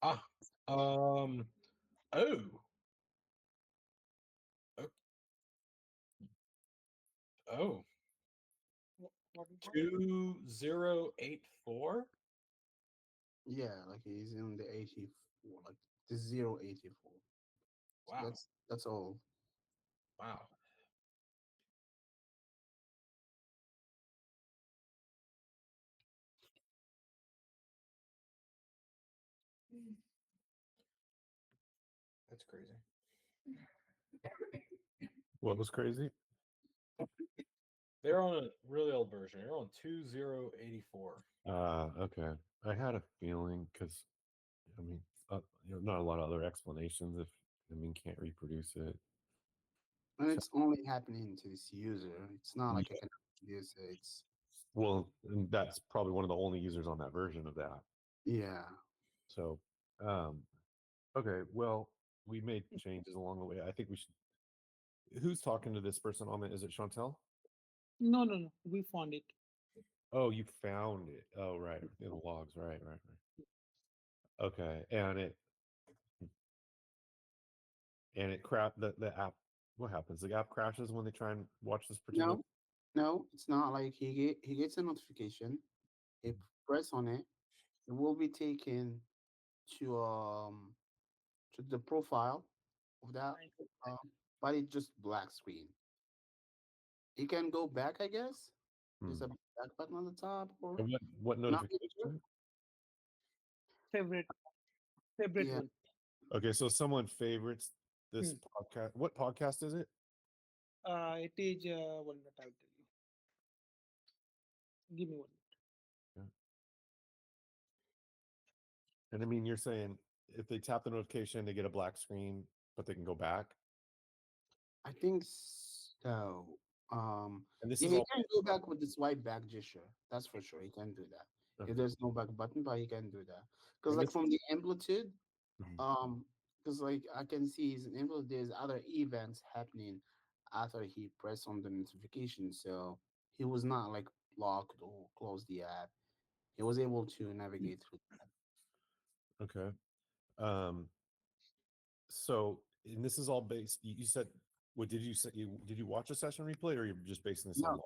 Ah, um, oh, oh, oh, What is that? 2084. Yeah, like he's in the 84, like the 084. So Wow, that's all. wow, that's crazy. What was crazy? They're on a really old version. They're on 2084. Okay. I had a feeling because I mean, not a lot of other explanations. If I mean, can't reproduce it. And So, it's only happening to this user. It's not like I yeah. can use it. It's Well, and that's probably one of the only users on that version of that. yeah. So, um, okay. Well, we made changes along the way. I think we should. Who's talking to this person on it? Is it Chantel? No, no, no. We found it. Oh, you found it. Oh, right. In the logs. Right, right, right. Okay. And it the app. What happens? The app crashes when they try and watch this particular. No, no, it's not like he gets a notification. He press on it. It will be taken to to the profile of that, uh, but it's just black screen. You can go back, I guess. There's Hmm. a back button on the top, or And what not really sure. notification? Favorite, favorite Yeah, one. Okay, so someone favorites this Hmm. podcast. What podcast is it? It is one minute. I'll tell you. Give me one. Yeah. And I mean, you're saying if they tap the notification, they get a black screen, but they can go back. I think so. And this Yeah, is he all. can go back with the swipe back gesture. That's for sure. He can do that. If Okay. there's no back button, but he can do that. Because And like this from is. the amplitude, Mhm. um, because like I can see his amplitude, there's other events happening after he pressed on the notification. So he was not like locked or closed the app. He was able to navigate through. Okay. Um. So, and this is all based. You said, what did you say? Did you watch a session replay, or you're just basing this on No,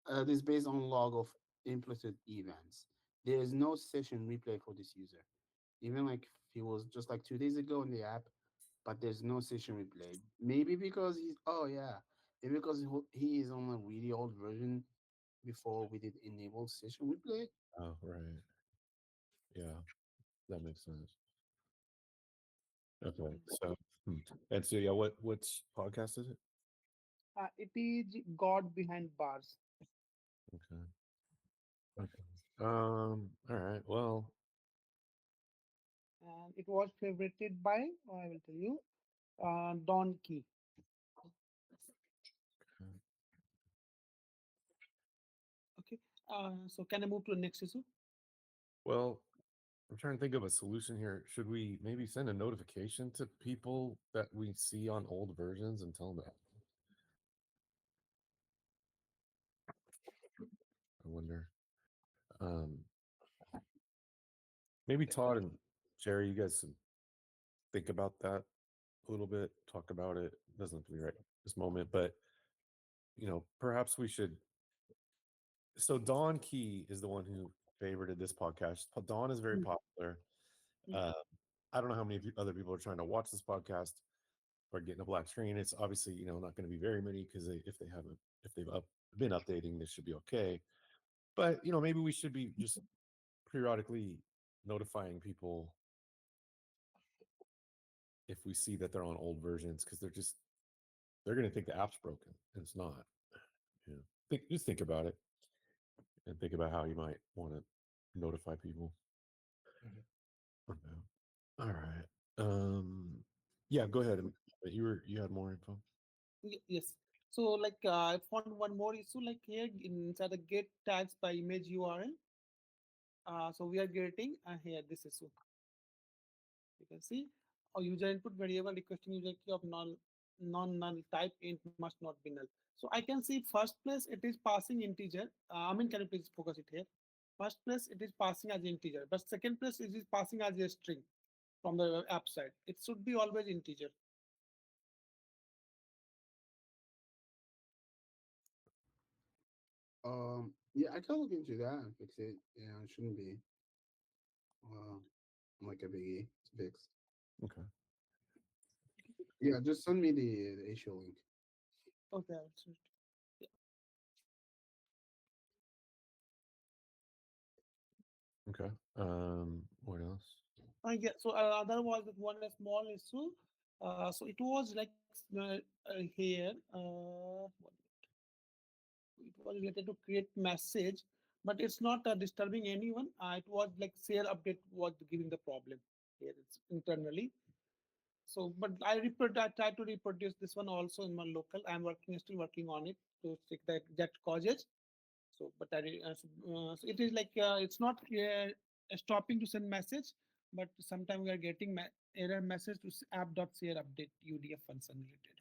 log? this is based on log of implicit events. There is no session replay for this user. Even like if he was just like 2 days ago in the app, but there's no session replay. Maybe because he's oh yeah, maybe because he is on a really old version before we did enable session replay. Oh, right. Yeah, that makes sense. Okay. So, hmm. And so yeah, what's podcast is it? It is God behind bars, Okay. Okay. All right. Well. and it was favorited by. I will tell you. Don Key. Okay. Okay. So can I move to the next issue? Well, I'm trying to think of a solution here. Should we maybe send a notification to people that we see on old versions and tell them that? I wonder. Um, Maybe Todd and Jerry, you guys should think about that a little bit. Talk about it. Doesn't have to be right this moment, but perhaps we should. So Don Key is the one who favorited this podcast. Don is very Mm, popular. mm, Uh, I don't know how many other people are trying to watch this podcast or getting a black screen. It's obviously not going to be very many because if they've been updating, this should be okay. But maybe we should be just periodically notifying people if we see that they're on old versions because they're going to think the app's broken and it's not. Just think about it and think about how you might want to notify people. Mhm. Okay. All right. Yeah, go ahead. You had more info. Yes. So like I found one more issue like here inside the get tags by image URL. So we are getting here this issue. You can see a user input variable requesting user key of non-null type int must not be null. So I can see first place it is passing integer. I mean, can you please focus it here? First place it is passing as integer, but second place it is passing as a string. from the app side. It should be always integer. Yeah, I can look into that and fix it. Yeah, it shouldn't be uh like a biggie to fix. Okay. Yeah, just send me the issue link. Okay, I'll see it. Okay. What else? Yeah, so other was that one small issue. So it was like here. It was related to create message, but it's not disturbing anyone. It was like share update was giving the problem here. It's internally. So, but I try to reproduce this one also in my local. I'm working still working on it to check that causes. So, but so it is like it's not stopping to send message, but sometimes we are getting error message to app.share update UDF function related.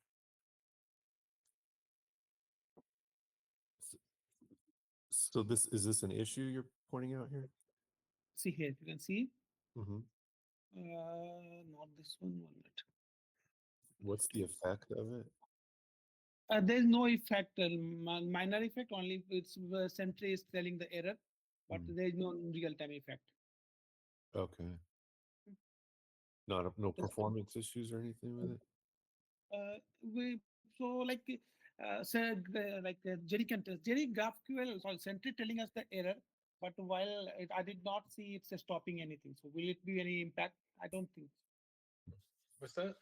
S- So this is this an issue you're pointing out here? See here, you can see. Mm-hmm. Not this one. One minute. What's the effect of it? There is no effect, minor effect. Only it's Sentry is telling the error, but Mm. there is no real time effect. Okay. Not no performance issues or anything with it? We so like said like Jerry can test Jerry GraphQL sorry Sentry telling us the error, but while I did not see it's stopping anything. So will it be any impact? I don't think. What's that?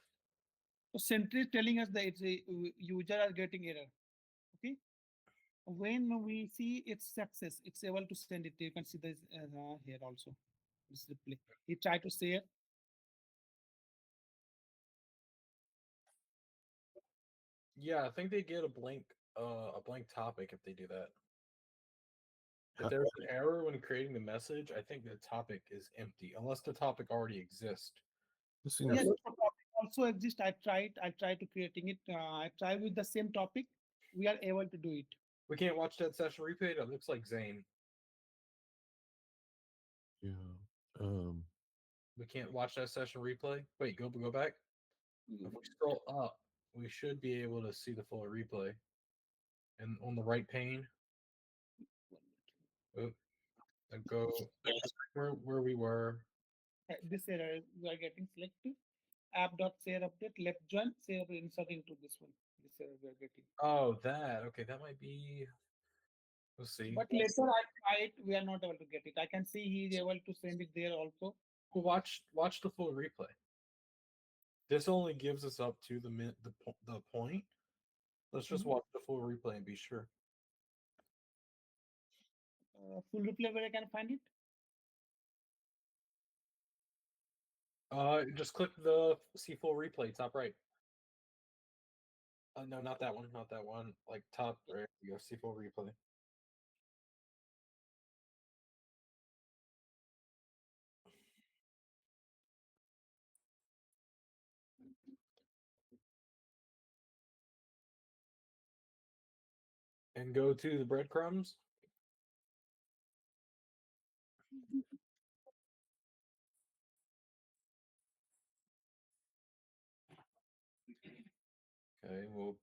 So Sentry is telling us that it's a user are getting error. Okay. When we see its success, it's able to send it. You can see this here also. This replay. He tried to say Yeah, I think they get a blank topic if they do that. If Huh. there's an error when creating the message, I think the topic is empty unless the topic already exists. This yes, seems the topic also exists. I tried to creating it. I tried with the same topic. We are able to do it. We can't watch that session replay. That looks like Zane. yeah. Um We can't watch that session replay. Wait, go back. If we Mm, scroll up, we should be able to see the full replay. And on the right pane, oh, go where we were. this error we are getting selected. App.share update left join share insert into this one. This error we are getting. Oh, that okay. That might be. Let's see. But later I tried. We are not able to get it. I can see he is able to send it there also. Well, watch the full replay. This only gives us up to the point. Let's just Mhm. watch the full replay and be sure. Full replay where I can find it. Just click the see full replay top right. No, not that one. Not that one. Like top right. You go see full replay. And go to the breadcrumbs. Okay, we'll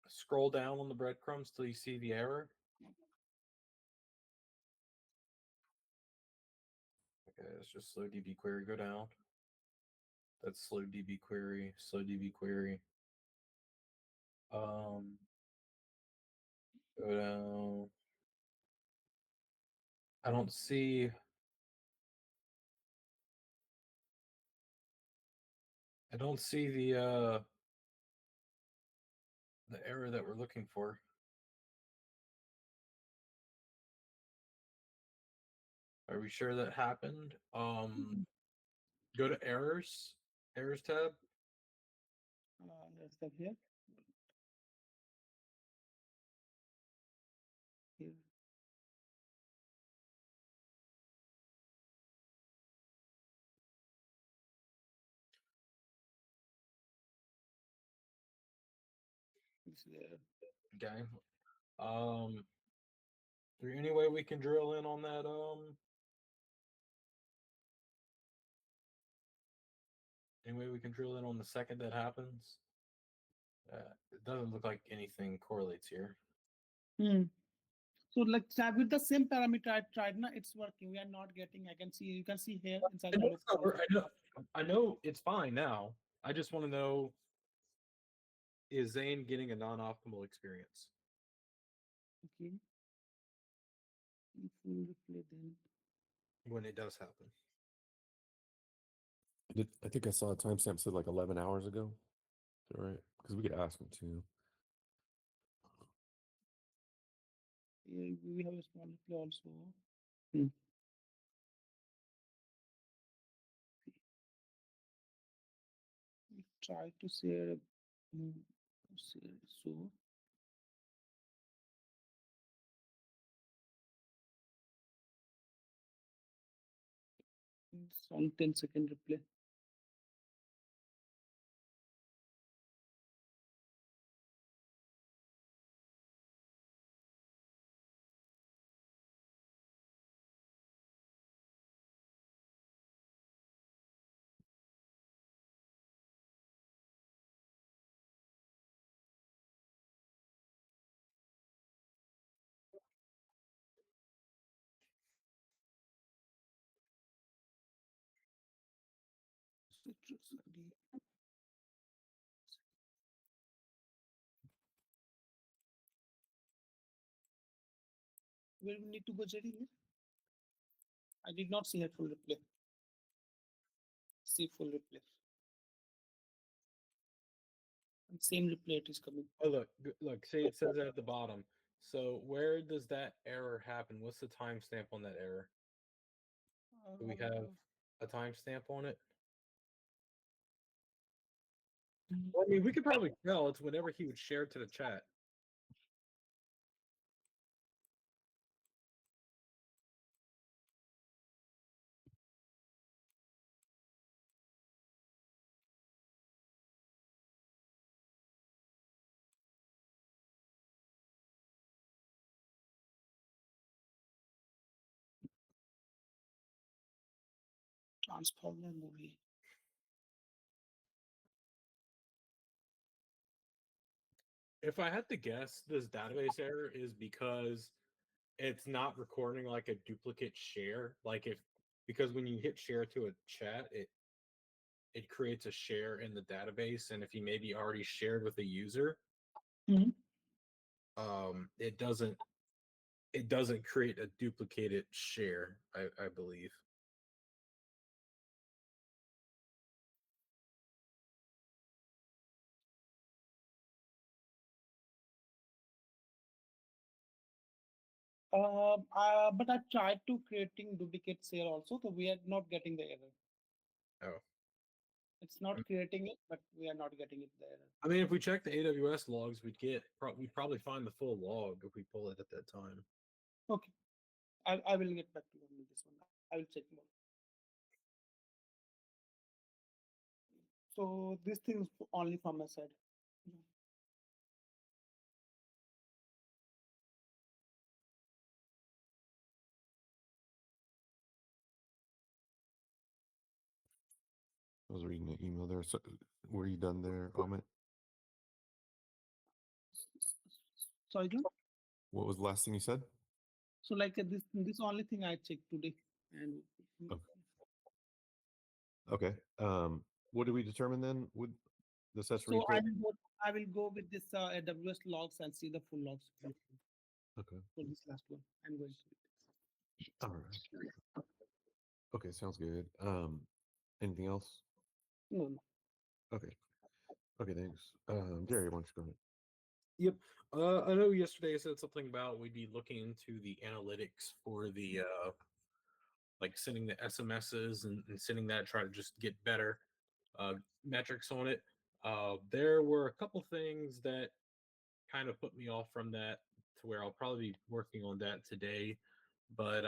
scroll down on the breadcrumbs till you see the error. Okay, let's just slow DB query go down. That's slow DB query, slow DB query. Um, go down. I don't see. I don't see the error that we're looking for. Are we sure that happened? Go to errors tab. Let's come here. Here. This is Okay. Um, is there any way we can drill in on that Any way we can drill in on the second that happens? It doesn't look like anything correlates here. Hmm. So like with the same parameter I tried, now it's working. We are not getting. I can see. You can see here inside I the know, loop. it's not I know it's fine now. I just want to know, is Zane getting a non-optimal experience Okay. If we replay then. when it does happen? I think I saw a timestamp said like 11 hours ago. Is that right? Because we could ask him too. Yeah, we have a small replay also. Hmm. We try to share. Hmm, share so. It's on 10-second replay. Citrus ID. Where we need to go, Jerry? Here? I did not see a full replay. See full replay. And same replay it is coming. Oh, look. See, it says at the bottom. So where does that error happen? What's the timestamp on that error? Do we have a timestamp on it? Well, I mean, we could probably tell it's whenever he would share to the chat. Transformer movie. If I had to guess, this database error is because it's not recording like a duplicate share. Because when you hit share to a chat, it creates a share in the database, and if you maybe already shared with a user, Mhm. it doesn't create a duplicated share. I believe. But I tried to creating duplicates here also, so we are not getting the error. Oh, It's not creating it, but we are not getting it the error. I mean, if we check the AWS logs, we'd probably find the full log if we pull it at that time. Okay, I will get back to you on this one. I will check more. So this thing is only from my side. I was reading the email there. So, were you done there, Amit? Sorry, John? What was the last thing you said? So like this only thing I checked today, and Okay. What did we determine then with the session so replay? I will go with this AWS logs and see the full logs Okay. for this last one. I'm going to. All right. Okay, sounds good. Anything else? No, no. Okay. Okay, thanks. Jerry, why don't you go ahead? Yep. I know yesterday I said something about we'd be looking into the analytics for the like sending the SMSs and sending that, try to just get better metrics on it. There were a couple things that kind of put me off from that to where I'll probably be working on that today. But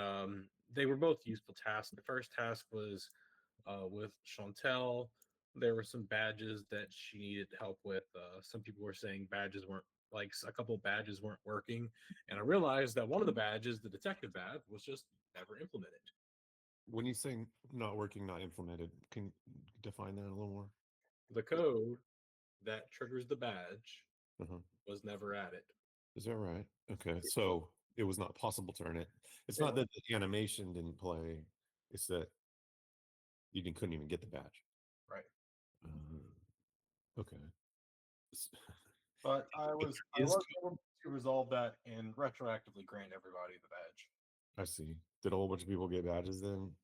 they were both useful tasks. The first task was with Chantel. There were some badges that she needed help with. Some people were saying badges weren't a couple of badges weren't working, and I realized that one of the badges, the detective badge, was just never implemented. when you say not working, not implemented, can you define that a little more? The code that triggers the badge Uh-huh. was never added. Is that right? Okay, so it was not possible to earn it. It's Yeah. not that the animation didn't play; it's that couldn't even get the badge. Right. Okay. S- But I was Is able to resolve that and retroactively grant everybody the badge. I see. Did a whole bunch of people get badges then?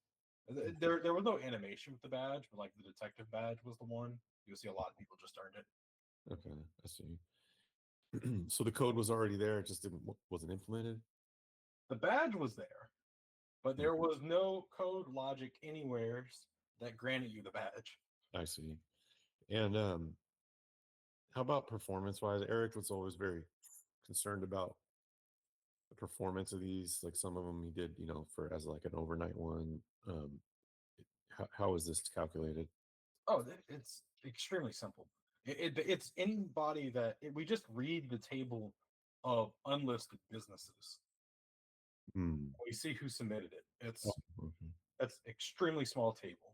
There was no animation with the badge, but like the detective badge was the one. You'll see a lot of people just earned it. Okay, I see. So the code was already there; it just wasn't implemented. The badge was there, but there was no code logic anywhere that granted you the badge. I see. And how about performance-wise? Eric was always very concerned about the performance of these. Like some of them he did, for as like an overnight one. How is this calculated? Oh, it's extremely simple. It's anybody we just read the table of unlisted businesses. We see who submitted it. Oh, okay. That's extremely small table.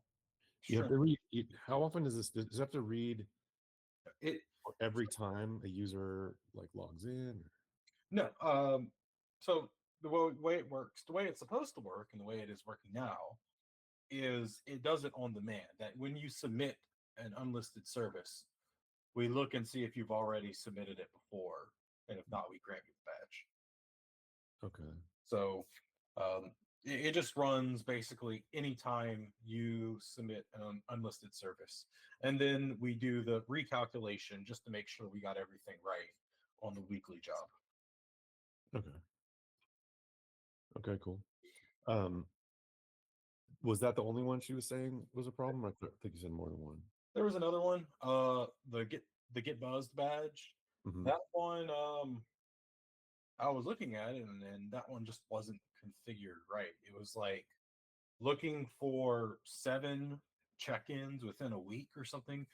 You have to read. How often does this? Does it have to read It every time a user like logs in? no. So the way it works, the way it's supposed to work, and the way it is working now, is it does it on demand. That when you submit an unlisted service, we look and see if you've already submitted it before, and if not, we grant you the badge. Okay. So it just runs basically anytime you submit an unlisted service. And then we do the recalculation just to make sure we got everything right on the weekly job. Okay. Okay. Cool. Was that the only one she was saying was a problem? I think you said more than one. There was another one, the get buzzed badge. Mm-hmm. That one, I was looking at it, and then that one just wasn't configured right. It was like looking for 7 check-ins within a week or something.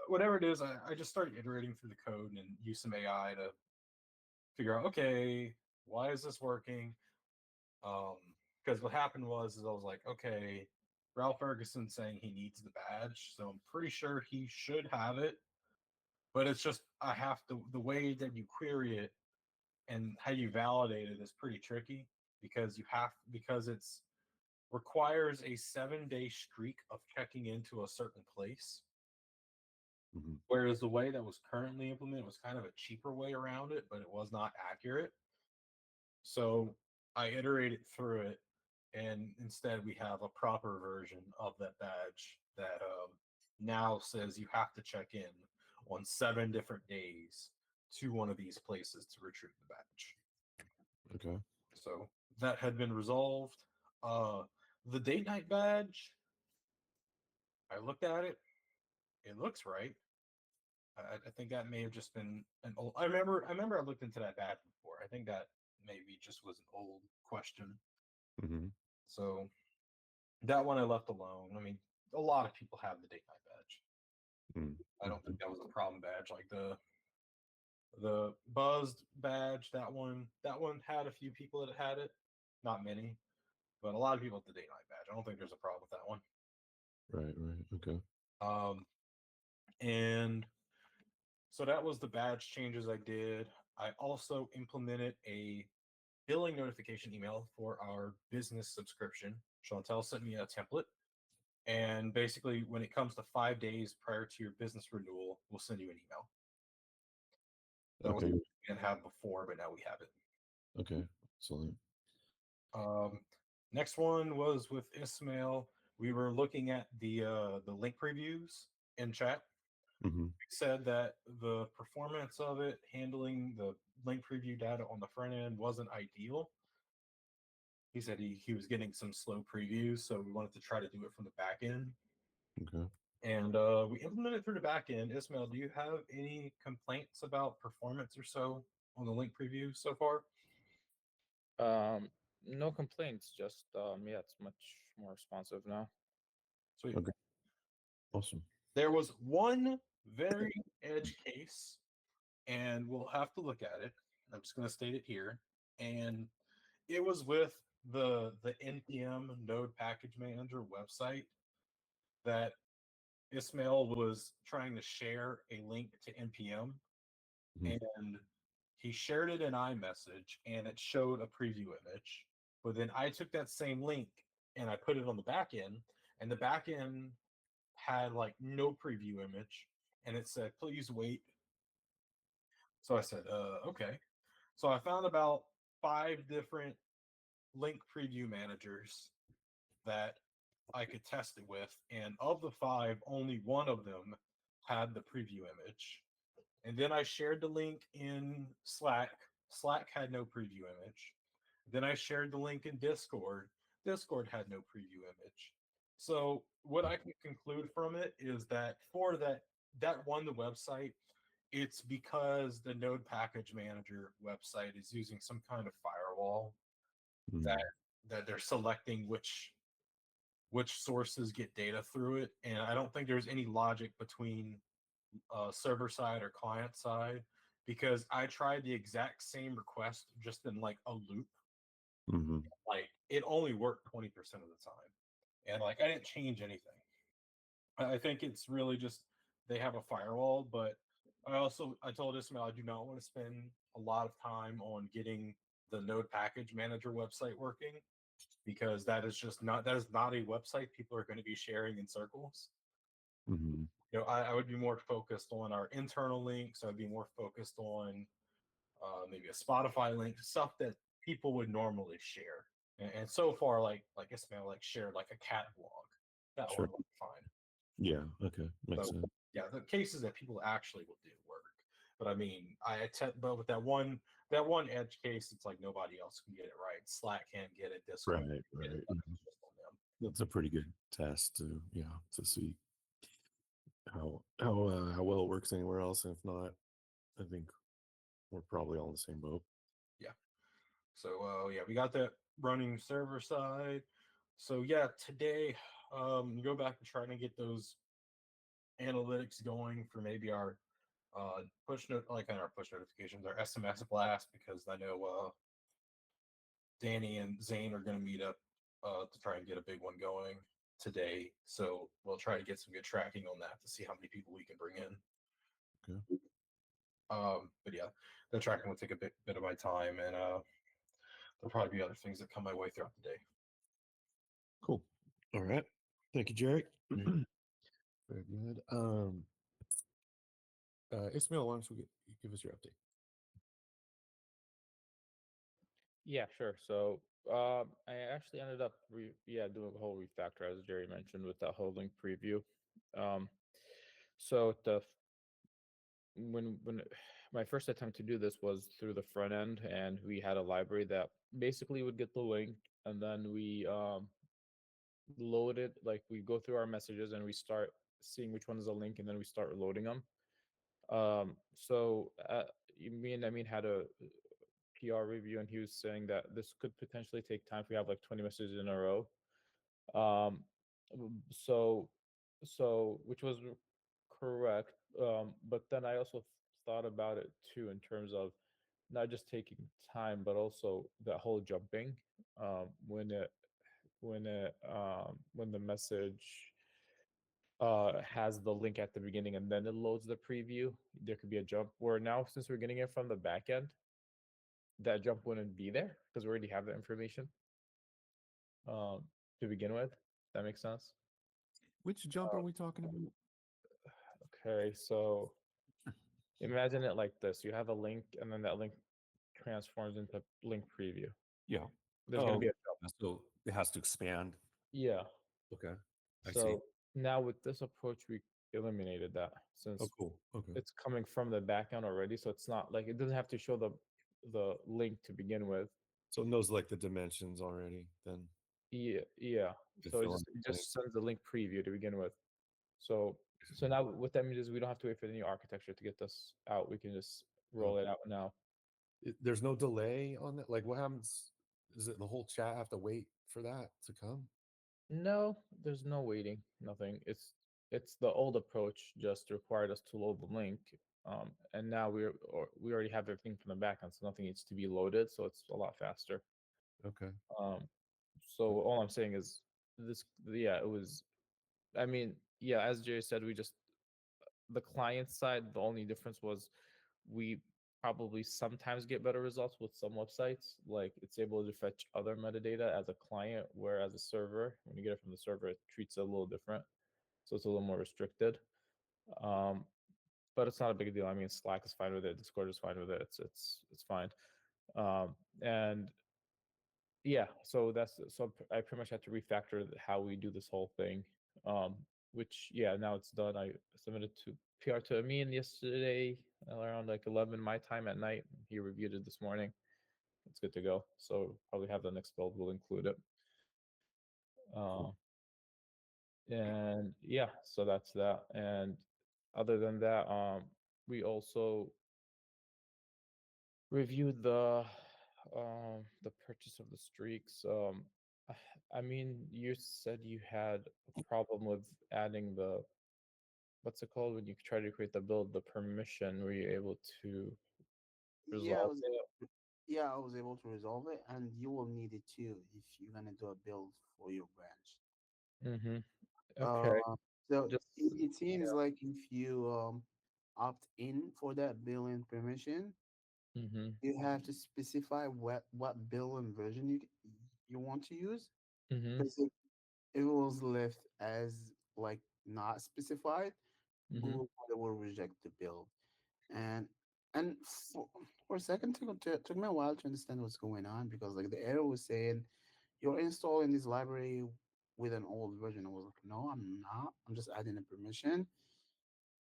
Whatever it is, I just started iterating through the code and use some AI to figure out, okay, why is this working? Because what happened was I was like, okay, Ralph Ferguson's saying he needs the badge, so I'm pretty sure he should have it. But it's just I have to the way that you query it and how you validate it is pretty tricky because it's requires a 7-day streak of checking into a certain place. Mm-hmm. Whereas the way that was currently implemented was kind of a cheaper way around it, but it was not accurate. So I iterated through it, and instead we have a proper version of that badge that now says you have to check in on 7 different days to one of these places to retrieve the badge. Okay. So that had been resolved. The date night badge, I looked at it. It looks right. I think that may have just been an old. I remember I looked into that badge before. I think that maybe just was an old question. Mm-hmm. So that one I left alone. I mean, a lot of people have the date night badge. Mm-hmm. I don't think that was a problem badge. Like the buzzed badge, that one had a few people that had it, not many, but a lot of people have the date night badge. I don't think there's a problem with that one. Right. Okay. And so that was the badge changes I did. I also implemented a billing notification email for our business subscription. Chantel sent me a template. And basically, when it comes to 5 days prior to your business renewal, we'll send you an email. That was Okay. what we didn't have before, but now we have it. Okay. Excellent. Next one was with Ismail. We were looking at the link previews in chat. Mm-hmm. We said that the performance of it, handling the link preview data on the front end, wasn't ideal. He said he was getting some slow previews, so we wanted to try to do it from the back end. Okay. And we implemented through the back end. Ismail, do you have any complaints about performance or so on the link preview so far? No complaints. Just yeah, it's much more responsive now. Sweet. Okay. Awesome. There was one very edge case, and we'll have to look at it. I'm just going to state it here. And it was with the npm node package manager website that Ismail was trying to share a link to npm, Mhm. and he shared it in iMessage, and it showed a preview image. But then I took that same link and I put it on the back end, and the back end had like no preview image, and it said, "Please wait." So I said, "Okay." So I found about 5 different link preview managers that I could test it with, and of the 5, only one of them had the preview image. And then I shared the link in Slack. Slack had no preview image. Then I shared the link in Discord. Discord had no preview image. So what I can conclude from it is that for that one the website, it's because the Node Package Manager website is using some kind of firewall that Mhm. that they're selecting which sources get data through it, and I don't think there's any logic between server side or client side, because I tried the exact same request just in like a loop. Mhm. Like it only worked 20% of the time, and like I didn't change anything. I think it's really just they have a firewall, but I told Ismail I do not want to spend a lot of time on getting the Node Package Manager website working, because that is not a website people are going to be sharing in circles. Mhm. I would be more focused on our internal links. I'd be more focused on maybe a Spotify link, stuff that people would normally share. And so far, like Ismail, like shared like a cat blog, that Sure. would work fine. Yeah. Okay. Makes So sense. yeah, the cases that people actually will do work. But I mean, but with that one edge case, it's like nobody else can get it right. Slack can't get it. Discord Right. can't get it. Right. But it's just on them. That's a pretty good test to to see how well it works anywhere else. And if not, I think we're probably all in the same boat. Yeah. So yeah, we got that running server side. So yeah, today go back and try to get those analytics going for maybe our on our push notifications, our SMS blast, because I know Danny and Zane are going to meet up to try and get a big one going today. So we'll try to get some good tracking on that to see how many people we can bring in. Okay. But yeah, the tracking will take a bit of my time, and there'll probably be other things that come my way throughout the day. Cool. All right. Thank you, Jerry. Mhm. Very good. Ismail, why don't you give us your update? Yeah, sure. So I actually ended up doing a whole refactor, as Jerry mentioned, with that whole link preview. Um, so when my first attempt to do this was through the front end, and we had a library that basically would get the link, and then we load it. Like we go through our messages and we start seeing which one is a link, and then we start loading them. So me and Amin had a PR review, and he was saying that this could potentially take time if we have like 20 messages in a row. Um, so which was correct. But then I also thought about it too in terms of not just taking time, but also that whole jumping. When the message has the link at the beginning and then it loads the preview, there could be a jump where now since we're getting it from the back end, that jump wouldn't be there because we already have the information um, to begin with. That makes sense. Which jump are we talking about? Okay, so imagine it like this: you have a link, and then that link transforms into link preview. Yeah. There's going to be a jump. So it has to expand. Yeah. Okay. I see. So now with this approach, we eliminated that Oh, since cool. Okay. it's coming from the backend already. So it's not like it doesn't have to show the link to begin with. So it knows like the dimensions already. Then Yeah, yeah. to So fill in it the blank. just sends the link preview to begin with. So now what that means is we don't have to wait for the new architecture to get this out. We can just roll it out now. There's no delay on that. Like, what happens? Is it the whole chat have to wait for that to come? No, there's no waiting, nothing. It's the old approach just required us to load the link. And now we already have everything from the backend, so nothing needs to be loaded, so it's a lot faster. Okay. So all I'm saying is this, yeah, it was. I mean, yeah, as Jerry said, we just the client side. The only difference was we probably sometimes get better results with some websites. Like it's able to fetch other metadata as a client, whereas a server, when you get it from the server, it treats it a little different. So it's a little more restricted. Um, but it's not a big deal. I mean, Slack is fine with it. Discord is fine with it. It's fine. And yeah, so I pretty much had to refactor how we do this whole thing. Um, which yeah, now it's done. I submitted to PR to Amin yesterday around like 11 my time at night. He reviewed it this morning. It's good to go. So probably have the next build will include it. Uh, Cool. and yeah, so that's that. And other than that, we also reviewed the purchase of the streaks. I mean, you said you had a problem with adding the what's it called when you try to create the build, the permission. Were you able to Yeah, I resolve was it? yeah, I was able to resolve it, and you will need it too if you're gonna do a build for your branch. Mm-hmm. Okay. Uh, so Just it seems yeah. like if you opt in for that billing permission, Mm-hmm. you have to specify what billing version you want to use. Mm-hmm. Because if it was left as like not specified, Mm-hmm. Google probably will reject the bill. And and for a second, took me a while to understand what's going on because like the error was saying you're installing this library with an old version. I was like, no, I'm not. I'm just adding a permission.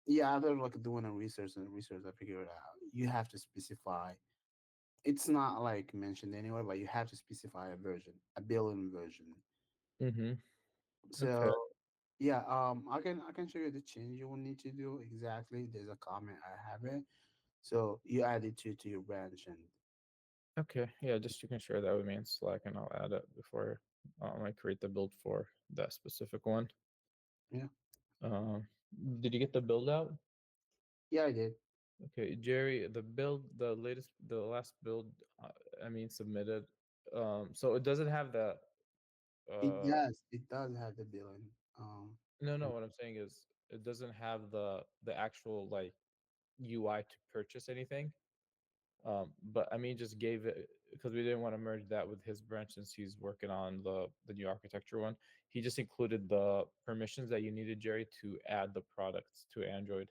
Yeah, after like doing a research and research, I figured out you have to specify. It's not like mentioned anywhere, but you have to specify a version, a billing version. Mm-hmm. Okay. So yeah, I can show you the change you will need to do exactly. There's a comment I have it. So you add it to your branch and Okay. Yeah, just you can share that with me in Slack and I'll add it before I create the build for that specific one. yeah, Um, did you get the build out? yeah, I did. Okay, Jerry, the build, the last build, I mean, submitted. So it doesn't have that. It Uh, does. It does have the billing. no, no. For- What I'm saying is, it doesn't have the actual like UI to purchase anything. But I mean, just gave it because we didn't want to merge that with his branch since he's working on the new architecture one. He just included the permissions that you needed, Jerry, to add the products to Android.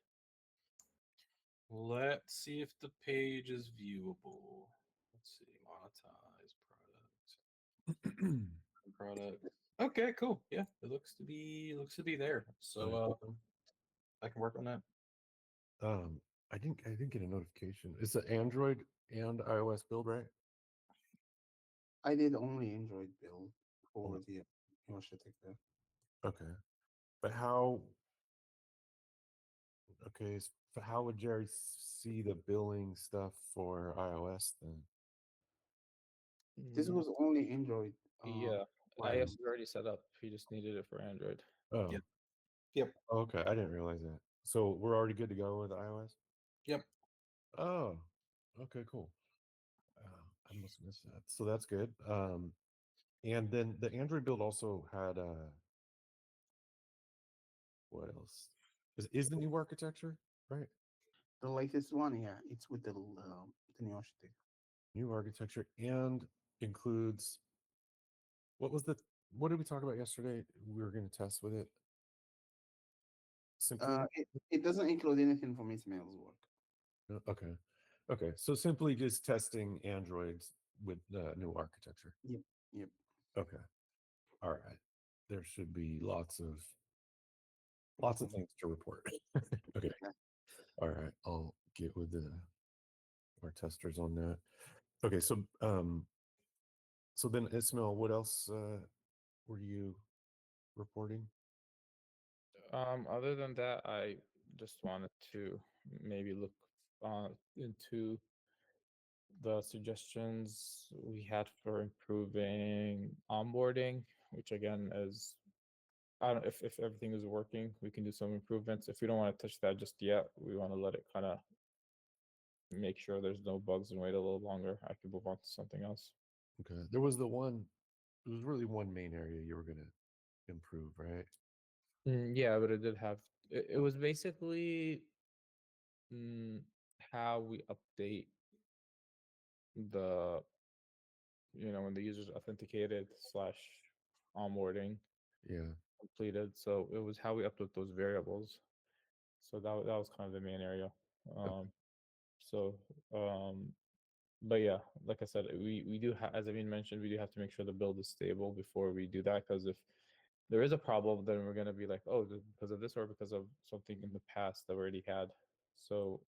Let's see if the page is viewable. Let's see, monetize product. Okay, cool. Yeah, it looks to be there. Nice. So I can work on that. Um, I didn't get a notification. It's an Android and iOS build, right? I did only Android build Oh, for the architecture. okay. But how? Okay, how would Jerry see the billing stuff for iOS then? This Mm, was only Android yeah, iOS requirement. is already set up. He just needed it for Android. Oh, Yep. Yep. okay. I didn't realize that. So we're already good to go with iOS. Yep. Oh, okay, cool. I must miss that. So that's good. And then the Android build also had what else? Is the new architecture right? The latest one, yeah, it's with the new architecture. New architecture and includes what was the what did we talk about yesterday? We were going to test with it. Simply. It doesn't include anything from Ismail's work. Okay. Okay. So simply just testing Androids with the new architecture. Yep, yep. Okay. All right. There should be lots of things to report. Okay. Yeah. All right. I'll get with our testers on that. Okay. So then Ismail, what else were you reporting? Other than that, I just wanted to maybe look into the suggestions we had for improving onboarding, which again is I don't if everything is working, we can do some improvements. If we don't want to touch that just yet, we want to let it kind of make sure there's no bugs and wait a little longer. I could move on to something else. Okay. There was the one. There was really one main area you were gonna improve, right? Yeah, but it did have. It was basically mm, how we update the when the user's authenticated slash onboarding Yeah. completed. So it was how we update those variables. So that was kind of the main area. Okay. So um, but yeah, like I said, we do as Amin mentioned, we do have to make sure the build is stable before we do that. Because if there is a problem, then we're gonna be like, oh, because of this or because of something in the past that we already had. So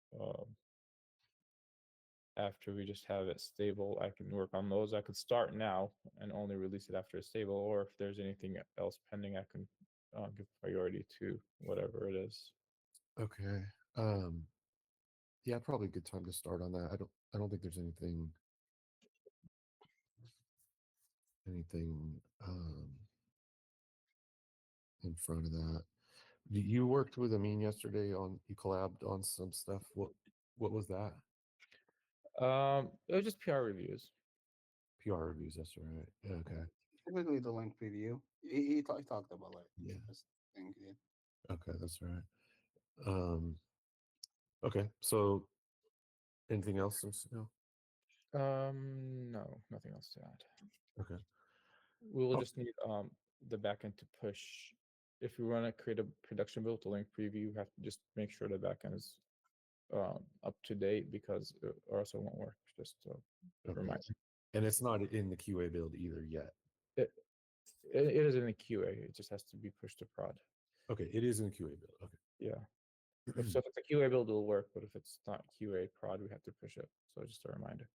after we just have it stable, I can work on those. I could start now and only release it after it's stable, or if there's anything else pending, I can give priority to whatever it is. Okay. Um. Yeah, probably a good time to start on that. I don't think there's anything in front of that. You worked with Amin yesterday on you collabed on some stuff. What was that? It was just PR reviews. PR reviews. That's right. Yeah, okay. Typically, the link preview. He talked about like Yeah. this thing. Yeah. Okay, that's right. Um. Okay. So anything else? No. No, nothing else to add. Okay. We will Oh, just need the backend to push. If we want to create a production build to link preview, we have to just make sure the backend is up to date because or else it won't work. Just a okay. reminder. And it's not in the QA build either yet. It, it is in the QA. It just has to be pushed to prod. Okay, it is in the QA build. Yeah. Okay. If it's a QA build, it'll work. But if it's not QA prod, we have to push it. So just a reminder.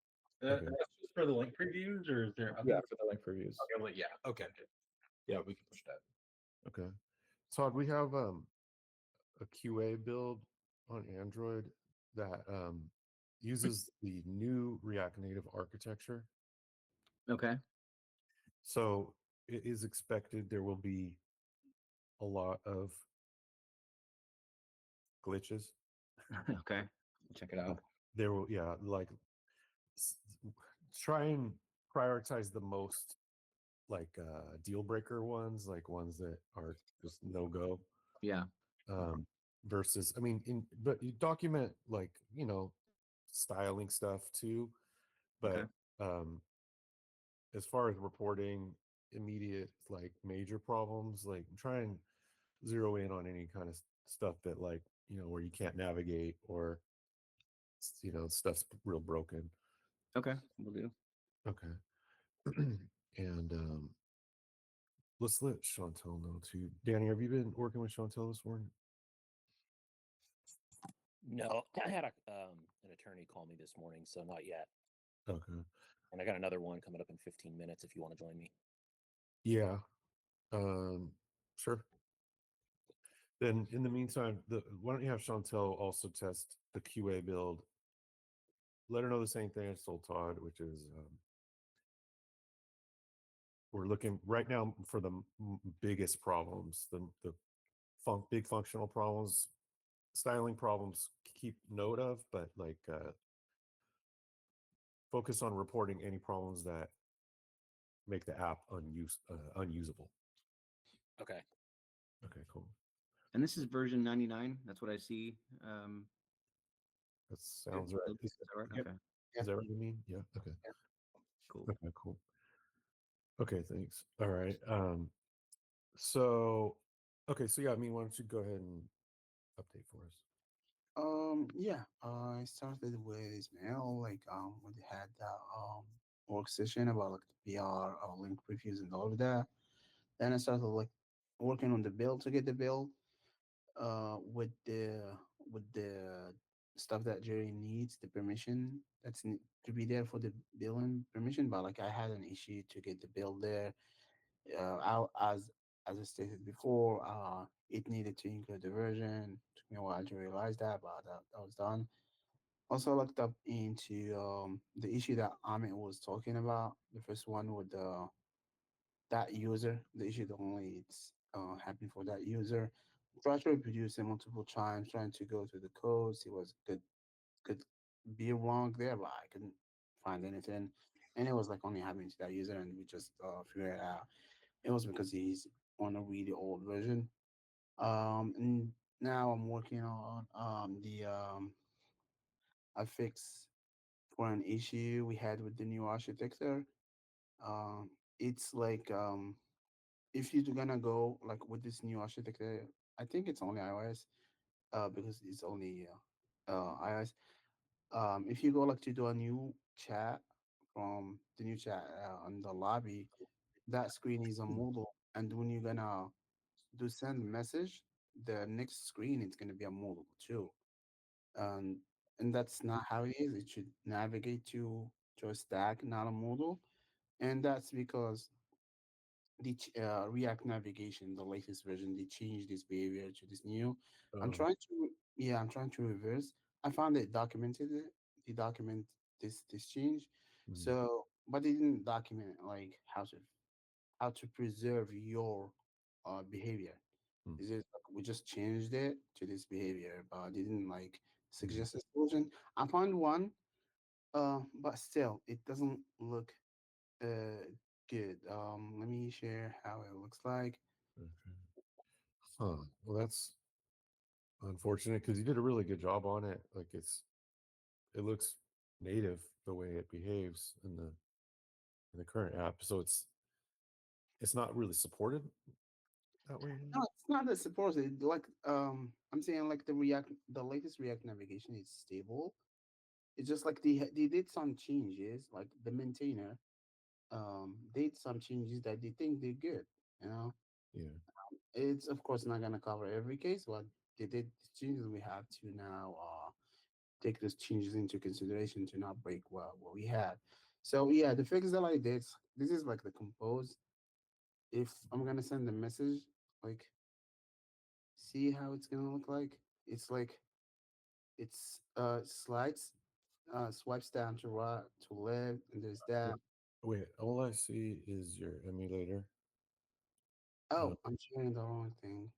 Okay. That's just for the link previews, or is there Yeah, other? for the link reviews. Okay, well, yeah. Okay. Yeah, we can push that. Okay. Todd, we have a QA build on Android that uses the new React Native architecture. Okay. So it is expected there will be a lot of glitches. Okay. Check it out. There will, yeah, like s- try and prioritize the most like deal breaker ones, like ones that are just no go. Yeah. Versus, I mean, but you document like styling stuff too, Okay. but as far as reporting immediate like major problems, like try and zero in on any kind of stuff that like where you can't navigate or stuff's real broken. Okay. We'll do. Okay. And let's let Chantel know too. Danny, have you been working with Chantel this morning? No, I had an attorney call me this morning, so not yet. Okay. And I got another one coming up in 15 minutes if you want to join me. Yeah. Sure. Then in the meantime, why don't you have Chantel also test the QA build? Let her know the same thing I told Todd, which is we're looking right now for the biggest problems, the big functional problems, styling problems. Keep note of, but like focus on reporting any problems that make the app unusable. Okay. Okay, cool. And this is version 99. That's what I see. That sounds right. Is that right? Yep. Okay. Is that what you mean? Yeah. Okay. Cool. Okay, cool. Okay, thanks. All right. So okay, so yeah, I mean, why don't you go ahead and update for us? Yeah. I started with Ismail. Like when they had that work session about like the PR, link previews, and all of that. Then I started like working on the build to get the build. With the stuff that Jerry needs, the permission to be there for the building permission. But like I had an issue to get the build there. As I stated before, it needed to include the version. Took me a while to realize that, but that was done. Also looked up into the issue that Amit was talking about. The first one with that user, the issue that only it's happening for that user. Tried to reproduce it multiple times, trying to go through the code, see what's could be wrong there, but I couldn't find anything. and it was like only happening to that user, and we just figured it out. It was because he's on a really old version. And now I'm working on a fix for an issue we had with the new architecture. Um, it's like if you're gonna go like with this new architecture, I think it's only iOS, because it's only iOS. If you go like to do a new chat from the new chat on the lobby, that screen is a modal, and when you're gonna do send message, the next screen is gonna be a modal too, and that's not how it is. It should navigate to a stack, not a modal, and that's because the React navigation, the latest version, they changed this behavior to this new. I'm Oh, trying to, yeah, I'm trying to reverse. I found it documented it. They document this change. mhm, So, but they didn't document like how to preserve your behavior. mm, Is it like we just changed it to this behavior, but they didn't like mhm, suggest a solution? I found one, but still, it doesn't look uh good. Let me share how it looks like. okay. Huh. Well, that's unfortunate because you did a really good job on it. Like it looks native the way it behaves in the current app. So it's not really supported that way No, anymore. it's not that supported. Like I'm saying like the latest React navigation is stable. It's just like they did some changes, like the maintainer did some changes that they think they're good. You know, Yeah. it's of course not gonna cover every case, but they did these changes. We have to now take those changes into consideration to not break what we had. So yeah, the fix that I did, this is like the compose. If I'm gonna send a message, like see how it's gonna look like. It's like it's slides, swipes down to right to left, and there's that. Wait, wait, all I see is your emulator. Uh, Oh, I'm sharing the wrong thing.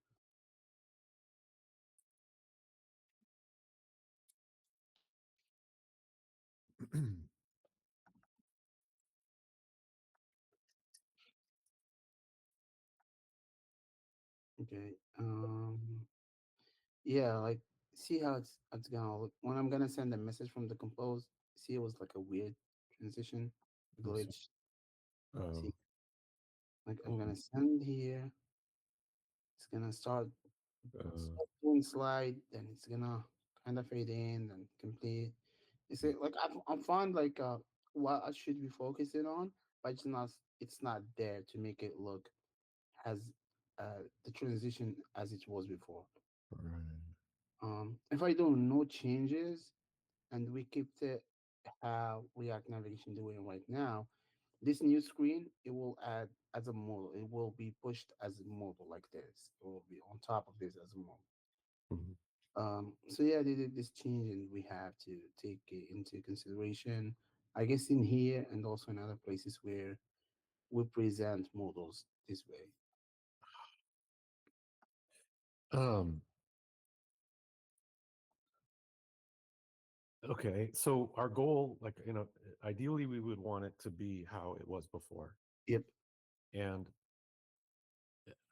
Okay. Yeah, like see how it's gonna look when I'm gonna send a message from the compose. See, it was like a weird transition let me see. glitch. Oh, See, like I'm okay. gonna send here. It's gonna Uh, start doing slide, then it's gonna kind of fade in and complete. It's like I found like what I should be focusing on, but it's not there to make it look as the transition as it was before. right. If I do no changes and we keep it how React Navigation doing right now, this new screen it will add as a modal. It will be pushed as a modal like this. It will be on top of this as a modal. Mhm. So yeah, they did this change, and we have to take it into consideration. I guess in here and also in other places where we present models this way. Um, okay. So our goal, like, ideally we would want it to be how it was before. Yep. And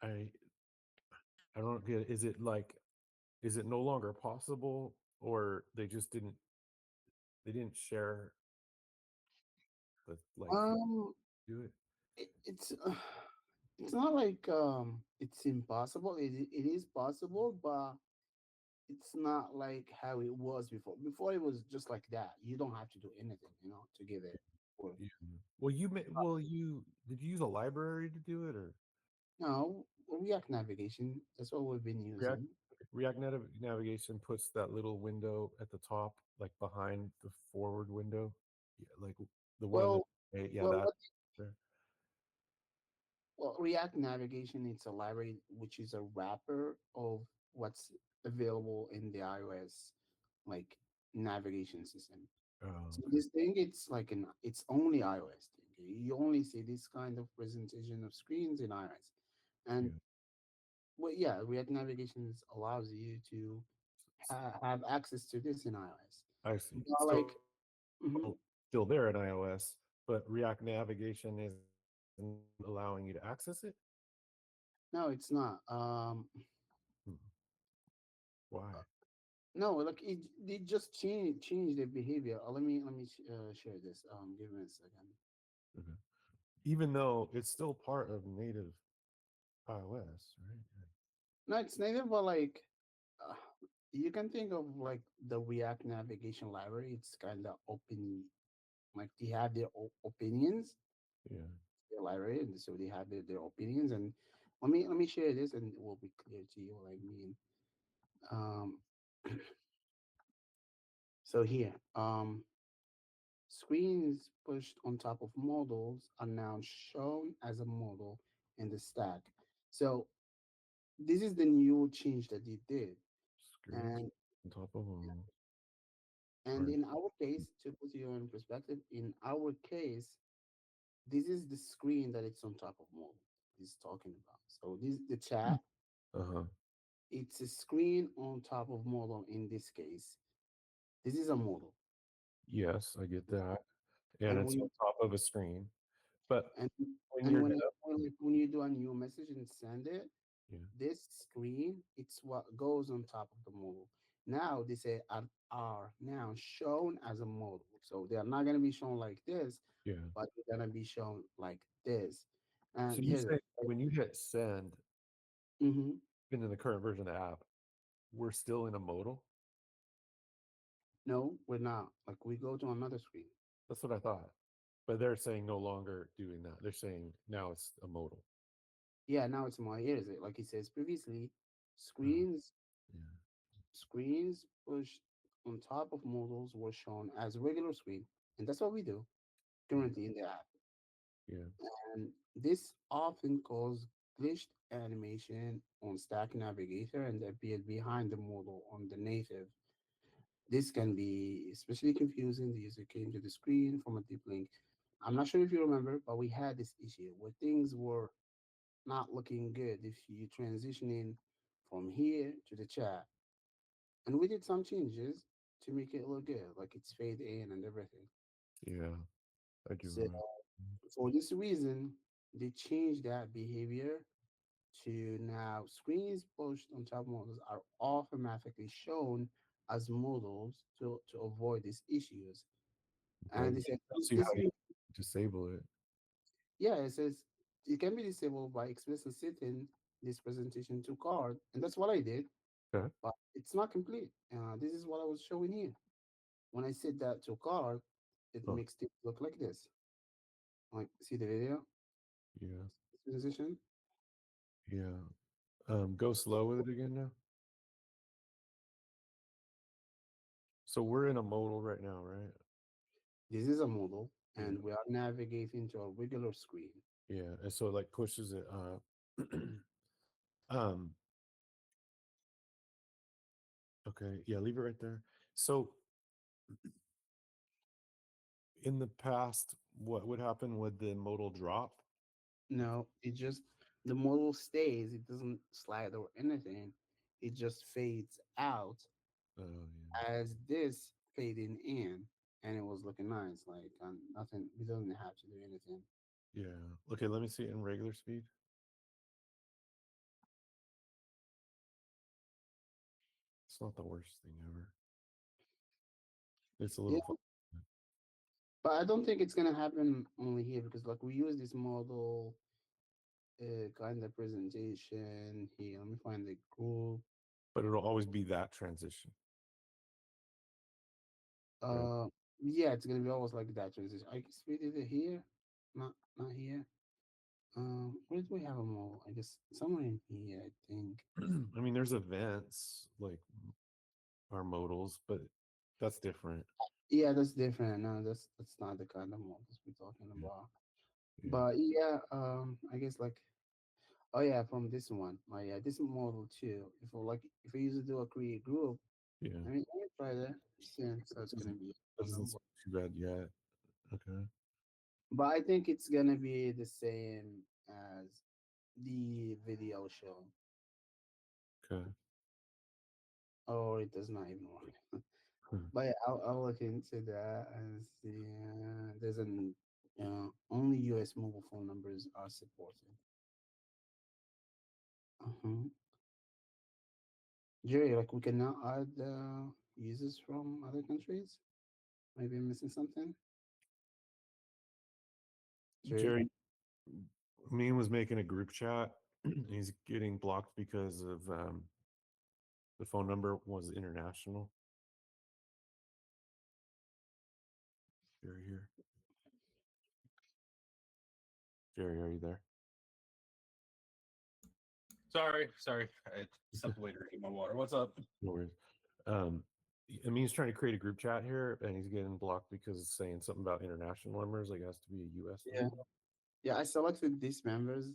I I don't get, is it like, is it no longer possible, or they didn't share the like Um, do it? it's not like it's impossible. It is possible, but it's not like how it was before. Before it was just like that. You don't have to do anything, to get it. Or Yeah. You did you use a library to do it, or no, React navigation. That's what we've been React using. Navigation puts that little window at the top, like behind the forward window, yeah, like the one in the Well, yeah, well, that what there. Well, React Navigation, it's a library which is a wrapper of what's available in the iOS like navigation system. Oh, So okay. this thing, it's only iOS thing. You only see this kind of presentation of screens in iOS, and Yeah, well, yeah, React Navigation allows you to have access to this in iOS. I see. But like, mhm. Still there in iOS, but React navigation isn't allowing you to access it. No, it's not. Hmm. Why? No, like they just change their behavior. Let me share this. Give me a second. Okay. Even though it's still part of native iOS, right? No, it's native, but like uh, you can think of like the React navigation library. It's kind of open. Like they have their opinions, Yeah. their library, and so they have their opinions. And let me share this, and it will be clear to you what I mean. Um, so here, screens pushed on top of models are now shown as a model in the stack. So this is the new change that they did. Screens And on top of them. and in our case, to put you in perspective, in our case, this is the screen that it's on top of model he's talking about. So this the chat, Uh huh. it's a screen on top of model in this case. This is a model. Yes, I get that. And And it's on when top of a screen. But and when and you're when you do a new message and send it, yeah, this screen, it's what goes on top of the model. Now they say are now shown as a model. So they are not gonna be shown like this, yeah. but they're gonna be shown like this. And So you here's say when you hit send, hmm even in the current version of the app, we're still in a modal. no, we're not. Like we go to another screen. That's what I thought. But they're saying no longer doing that. They're saying now it's a modal. Yeah, now it's more. Here is it. Like it says previously, Oh, screens yeah. screens pushed on top of modals were shown as regular screen, and that's what we do Yeah. currently in the app. Yeah. And this often causes glitched animation on Stack Navigator and appear behind the modal on the native. This can be especially confusing. The user came to the screen from a deep link. I'm not sure if you remember, but we had this issue where things were not looking good if you transitioning from here to the chat. And we did some changes to make it look good, like it's fade in and everything. Yeah. I do So remember. for this reason, they changed that behavior to now screens pushed on top models are automatically shown as models to avoid these issues. Okay. And they said Let's see how this you new, disable it. yeah, it says it can be disabled by explicitly setting this presentation to card, and that's what I did, Okay. but it's not complete. This is what I was showing here. When I set that to card, it Oh, makes it look like this. Like, see the video? yeah. This position. Yeah. Go slow with it again now. So we're in a modal right now, right? This is a model, Yeah. and we are navigating to a regular screen. Yeah. And so it like pushes it up. um, okay. Yeah, leave it right there. So in the past, what would happen? Would the modal drop? No, it just the model stays. It doesn't slide or anything. It just fades out Oh as this fading in, and it was looking nice. Like nothing. We don't have to do anything. yeah. Yeah. Okay, let me see it in regular speed. It's not the worst thing ever. It's a Yeah, little fun. but I don't think it's gonna happen only here because like we use this model kind of presentation here. Let me find the group. But it'll always be that transition, right? Uh, yeah, it's gonna be almost like that transition. I guess we did it here, not here. Where do we have them all? I guess somewhere in here, I think. I mean, there's events like our modals, but that's different. Yeah, that's different. No, that's not the kind of models we're talking Yeah. about. Yeah. But yeah, I guess like oh yeah, from this one. Oh yeah, this model too. If we used to do a create group, Yeah. let me try that. Yeah, so it's gonna Doesn't, be doesn't seem too bad yet. Okay. but I think it's gonna be the same as the video show. Okay. Or it does not even work. Hmm. But yeah, I'll look into that and see. There's an Only US mobile phone numbers are supported. Uh-huh. Jerry, like we can now add users from other countries. Maybe I'm missing something. Jerry, me was making a group chat. He's getting blocked because of the phone number was international. Jerry here. Jerry, are you there? Sorry. I stepped away to drink my water. What's up? No worries. I mean, he's trying to create a group chat here, and he's getting blocked because it's saying something about international numbers. Like, it has to be a U.S. Yeah. number. Yeah, I selected these members.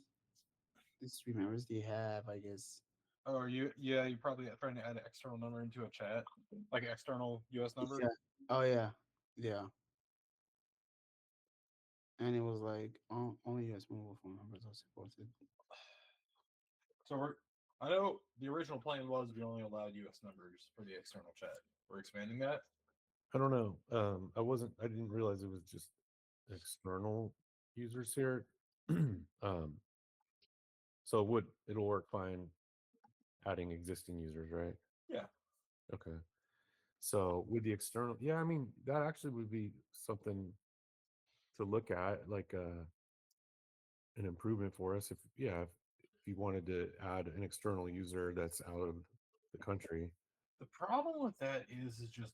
These three members they have, I guess. Oh, are you? Yeah, you're probably trying to add an external number into a chat, like an external US number. Yeah. Oh yeah. Yeah. And it was like only US mobile phone numbers are supported. So I know the original plan was we only allowed US numbers for the external chat. We're expanding that. I don't know. I didn't realize it was just external users here. So it'll work fine adding existing users, right? Yeah. Okay. So with the external, yeah, I mean, that actually would be something to look at, like an improvement for us. If you wanted to add an external user that's out of the country. The problem with that is just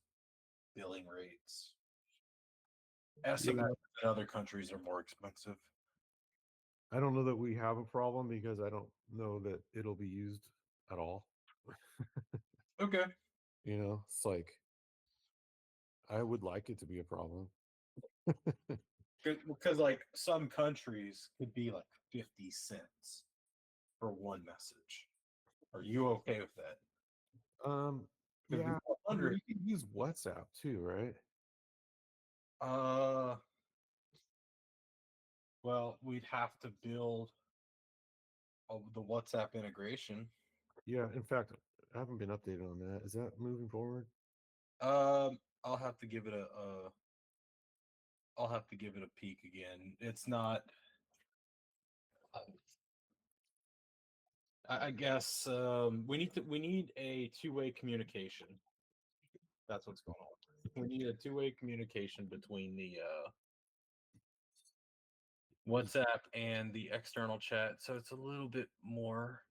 billing rates. SMS in other countries are more expensive. I don't know that we have a problem because I don't know that it'll be used at all. Okay. It's like I would like it to be a problem. Because like some countries could be like 50 cents for one message. Are you okay with that? Yeah, I mean, 100. you can use WhatsApp too, right? Well, we'd have to build the WhatsApp integration. Yeah, in fact, I haven't been updated on that. Is that moving forward? I'll have to give it I'll have to give it a peek again. It's not. I guess we need a two-way communication. That's what's going on. We need a two-way communication between the WhatsApp and the external chat, so it's a little bit more.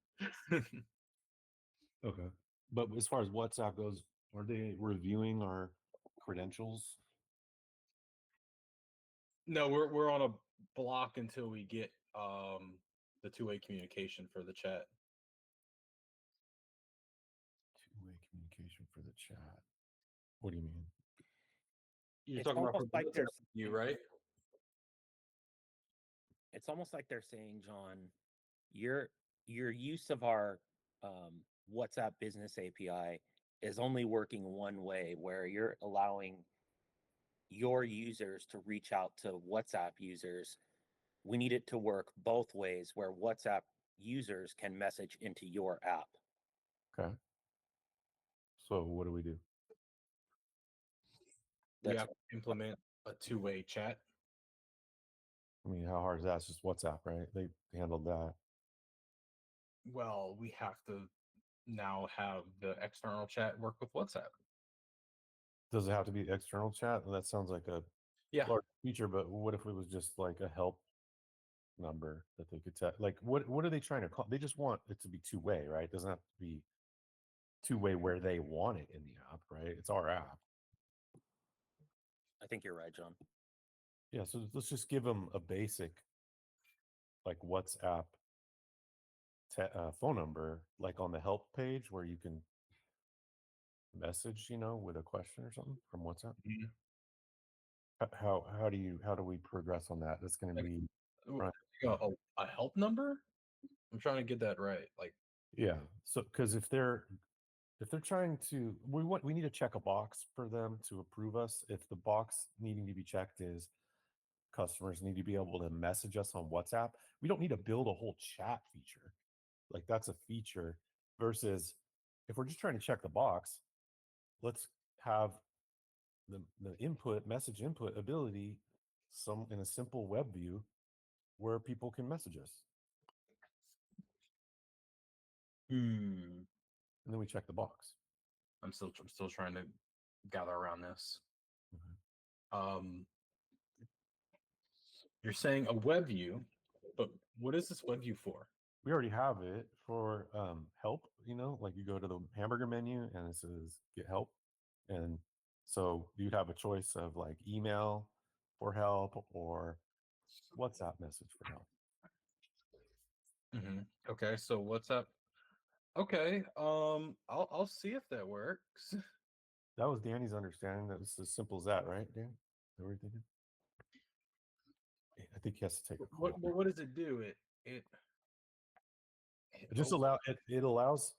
Okay. But as far as WhatsApp goes, are they reviewing our credentials? No, we're on a block until we get the two-way communication for the chat. Two-way communication for the chat. What do you mean? You're It's talking about almost from like they're you, right? It's almost like they're saying, John, your use of our WhatsApp Business API is only working one way, where you're allowing your users to reach out to WhatsApp users. We need it to work both ways, where WhatsApp users can message into your app. Okay. So what do we do? We That's have to implement a two-way chat. I mean, how hard is that? It's just WhatsApp, right? They handled that. Well, we have to now have the external chat work with WhatsApp. Does it have to be external chat? That sounds like a Yeah. large feature, but what if it was just like a help number that they could tell? Like, what are they trying to call? They just want it to be two-way, right? It doesn't have to be two-way where they want it in the app, right? It's our app. I think you're right, John. Yeah, so let's just give them a basic, like WhatsApp phone number, like on the help page where you can message, with a question or something from WhatsApp. Mhm. How do we progress on that? That's going to be right. A help number? I'm trying to get that right. Like, Yeah. So because if they're trying to, we need to check a box for them to approve us. If the box needing to be checked is customers need to be able to message us on WhatsApp, we don't need to build a whole chat feature. Like that's a feature versus if we're just trying to check the box, let's have the message input ability some in a simple web view where people can message us, Hmm. and then we check the box. I'm still trying to gather around this. Mhm. You're saying a web view, but what is this web view for? We already have it for help. Like you go to the hamburger menu and it says get help, and so you'd have a choice of like email for help or WhatsApp message for help. Okay, so what's up? Okay, I'll see if that works. That was Danny's understanding. That was as simple as that, right, Dan? Is that what you're thinking? I think he has to take a call. What does it do? It It just it allows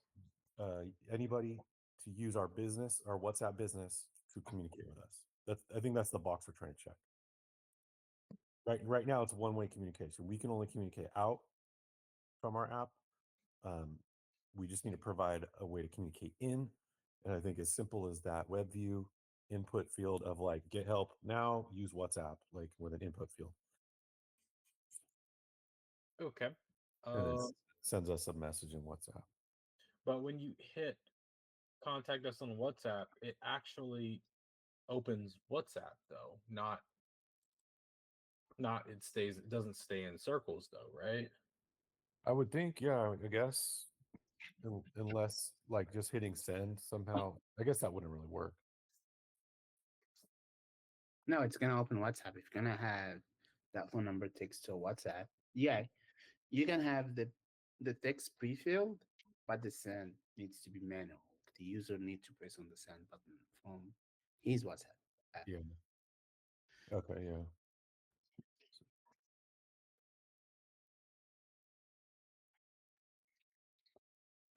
anybody to use our WhatsApp business to communicate with us. I think that's the box we're trying to check. Right now, it's one-way communication. We can only communicate out from our app. We just need to provide a way to communicate in, and I think as simple as that web view input field of like get help now, use WhatsApp like with an input field, okay. and it sends us a message in WhatsApp. But when you hit contact us on WhatsApp, it actually opens WhatsApp though, not it doesn't stay in Circles though, right? I would think, yeah, I guess, unless like just hitting send somehow. I guess that wouldn't really work. No, it's gonna open WhatsApp. If you're gonna have that phone number text to WhatsApp, yeah, you can have the text pre-filled, but the send needs to be manual. The user needs to press on the send button from his WhatsApp app. Yeah. Okay. Yeah.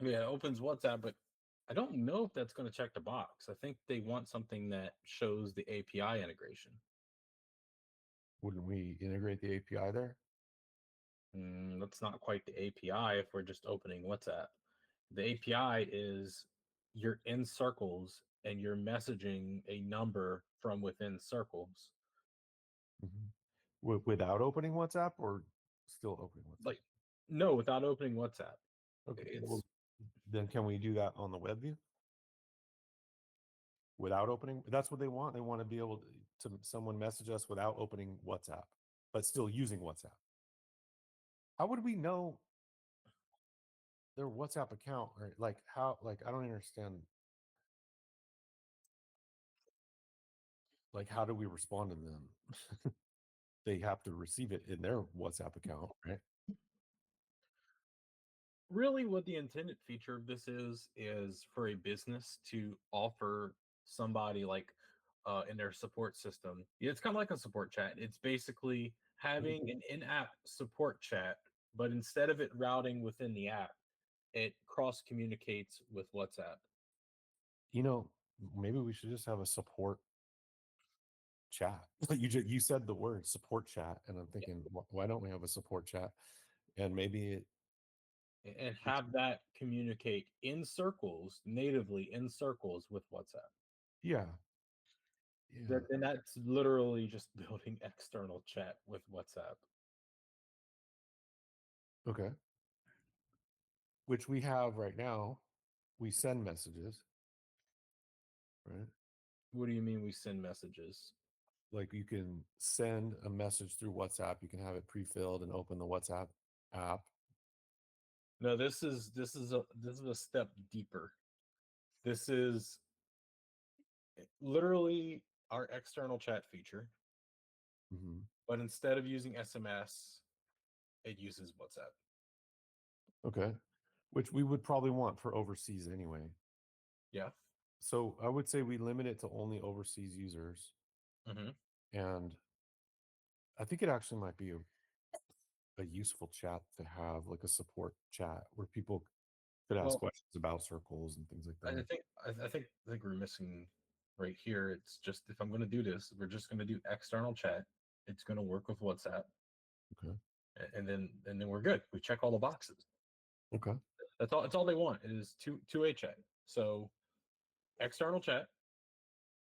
Yeah, it opens WhatsApp, but I don't know if that's going to check the box. I think they want something that shows the API integration. Wouldn't we integrate the API there? That's not quite the API if we're just opening WhatsApp. The API is you're in Circles and you're messaging a number from within Circles. Without opening WhatsApp or still opening WhatsApp? Like, no, without opening WhatsApp. Okay. It's Well, then can we do that on the web view? Without opening? That's what they want. They want to be able to someone message us without opening WhatsApp, but still using WhatsApp. How would we know their WhatsApp account? Or like how? Like I don't understand. Like how do we respond to them? They have to receive it in their WhatsApp account, right? really what the intended feature of this is for a business to offer somebody like in their support system. Yeah, it's kind of like a support chat. It's basically having an in-app support chat, but instead of it routing within the app, it cross communicates with WhatsApp. Maybe we should just have a support chat. You said the word support chat, and I'm thinking, why don't we have a support chat? And maybe And have that communicate in Circles, natively in Circles with WhatsApp. yeah. And that's literally just building external chat with WhatsApp. Okay. Which we have right now. We send messages, right? What do you mean we send messages? Like you can send a message through WhatsApp. You can have it pre-filled and open the WhatsApp app. No, this is a step deeper. This is literally our external chat feature, Mm-hmm. but instead of using SMS, it uses WhatsApp. Okay. Which we would probably want for overseas anyway. Yeah. So I would say we limit it to only overseas users. Mm-hmm. And I think it actually might be a useful chat to have, like a support chat where people could ask questions about Circles and things like that. I think we're missing right here. It's just if I'm going to do this, we're just going to do external chat. It's going to work with WhatsApp. Okay. And then we're good. We check all the boxes. Okay. That's all. It's all they want is two-way chat. So external chat,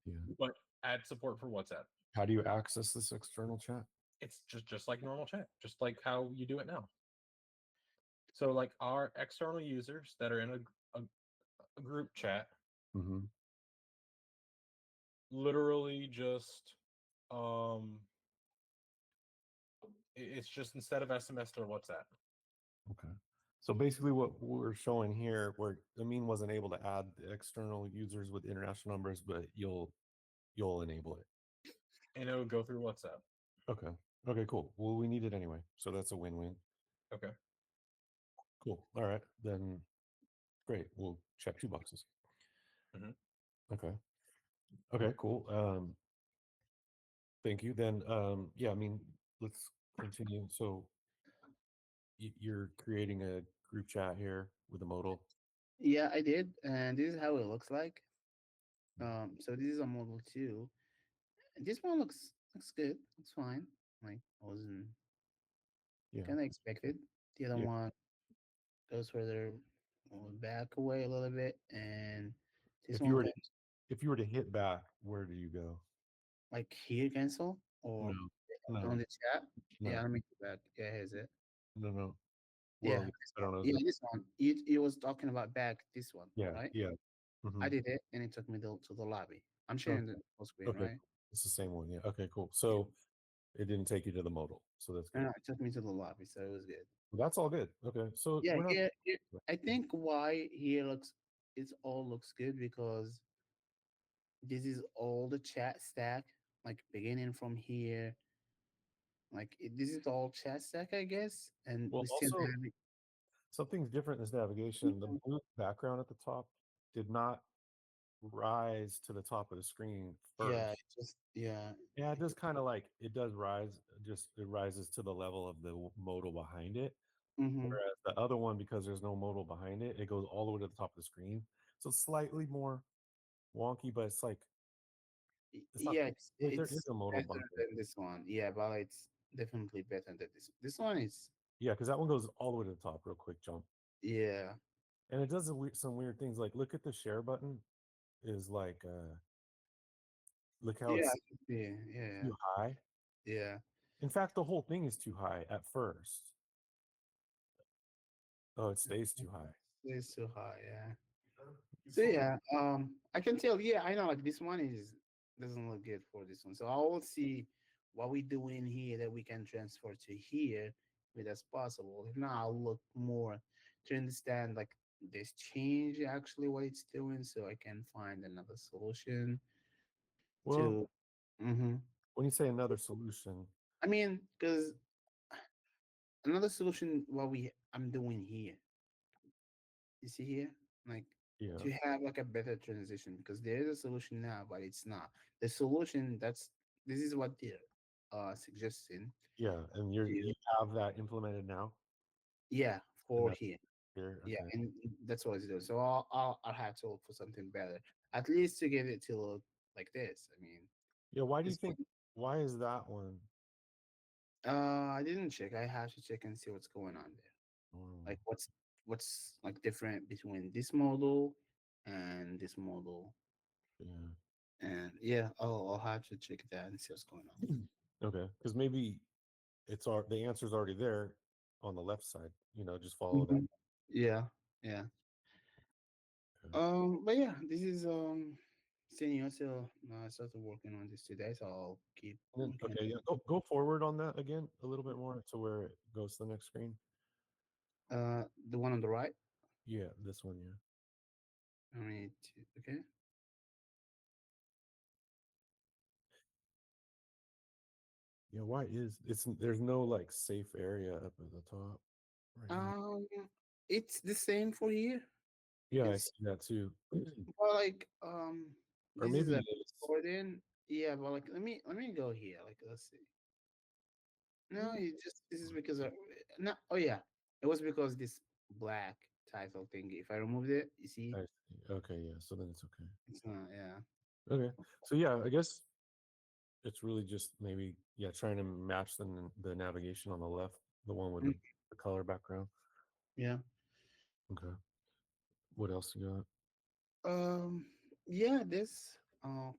Yeah. but add support for WhatsApp. How do you access this external chat? It's just like normal chat, just like how you do it now. So like our external users that are in a group chat Mm-hmm. literally just um it's just instead of SMS or WhatsApp. Okay. So basically, what we're showing here, where Amin wasn't able to add the external users with international numbers, but you'll enable it. And it would go through WhatsApp. Okay. Okay. Cool. Well, we need it anyway, so that's a win-win. Okay. Cool. All right. Then great. We'll check 2 boxes. Mhm. Okay. Okay. Cool. Thank you. Then yeah. I mean, let's continue. So you're creating a group chat here with a modal. Yeah, I did, and this is how it looks like. So this is a model 2. And this one looks good. Looks fine. Like I wasn't Yeah. kind of expected. The other Yeah. one goes further back away a little bit, and this If you one were to goes if you were to hit back, where do you go? like here cancel No. or No. on the chat. Yeah, No. let me go back. Yeah, here's it. No. No. Yeah, Well, I don't know. yeah, this one. It was talking about back this one, Yeah. right? Yeah. Mm-hmm. I did it, and it took me to the lobby. I'm sharing the full screen, Okay. right? It's the same one. Yeah. Okay. Cool. So it didn't take you to the modal. So that's good. It took me to the lobby, so it was good. That's all good. Okay. So Yeah, we're not. I think why here looks it all looks good because this is all the chat stack, like beginning from here. Like this is all chat stack, I guess, and Well, we still also have it. something's different in this navigation. The blue background at the top did not rise to the top of the screen Yeah, first. Yeah, it does kind of like it does rise. Just it rises to the level of the modal behind it. Mm-hmm. Whereas the other one, because there's no modal behind it, it goes all the way to the top of the screen. So it's slightly more wonky, but it's not Yeah, like there is it's a modal better behind it. than this one. Yeah, but it's definitely better than this. This one is Yeah, because that one goes all the way to the top, real quick jump, yeah, and it does some weird things. Like look at the share button is like look how yeah, it's yeah, yeah, too high. yeah. In fact, the whole thing is too high at first. Oh, it stays too high. It's too high. Yeah. So yeah, I can tell. Yeah, I know. Like this one is doesn't look good for this one. So I will see what we do in here that we can transfer to here, if that's possible. If not, I'll look more to understand like this change actually what it's doing, so I can find another solution Well, to. Mm-hmm. when you say another solution, I mean, because another solution what we I'm doing here. You see here, like yeah, to have like a better transition because there is a solution now, but it's not the solution. This is what they're suggesting. yeah, and To, you have that implemented now, yeah, and for that's here. here. Yeah, Okay. and that's what it's doing. So I'll have to look for something better, at least to get it to look like this. I mean, Yeah. Why do you this think? Why is that one? I didn't check. I have to check and see what's going on there. Oh, Like what's like different between this model and this model. yeah. And yeah, I'll have to check that and see what's going on. Okay, because maybe the answer's already there on the left side. Just follow that. Mhm. Yeah, yeah. Okay. But yeah, this is senior. So I started working on this today, so I'll keep And then, working on okay, yeah. Go forward on that again a little bit more to where it goes to the next screen. it. The one on the right. Yeah, this one. Yeah. I mean, okay. Yeah. Why is there's no like safe area up at the top right now? Um, it's the same for here. Yeah, I It's see that too. well, like Or this is maybe a it is. recording. Yeah, but like let me go here. Like let's see. No, it just this is because of no. Oh yeah, it was because this black title thing. If I removed it, you see, I see. Okay, yeah. So then it's okay. it's not. Yeah. Okay. So yeah, I guess it's really just maybe trying to match the navigation on the left, the one with Mm, the color background. yeah. Okay. What else you got? Um. Yeah. This.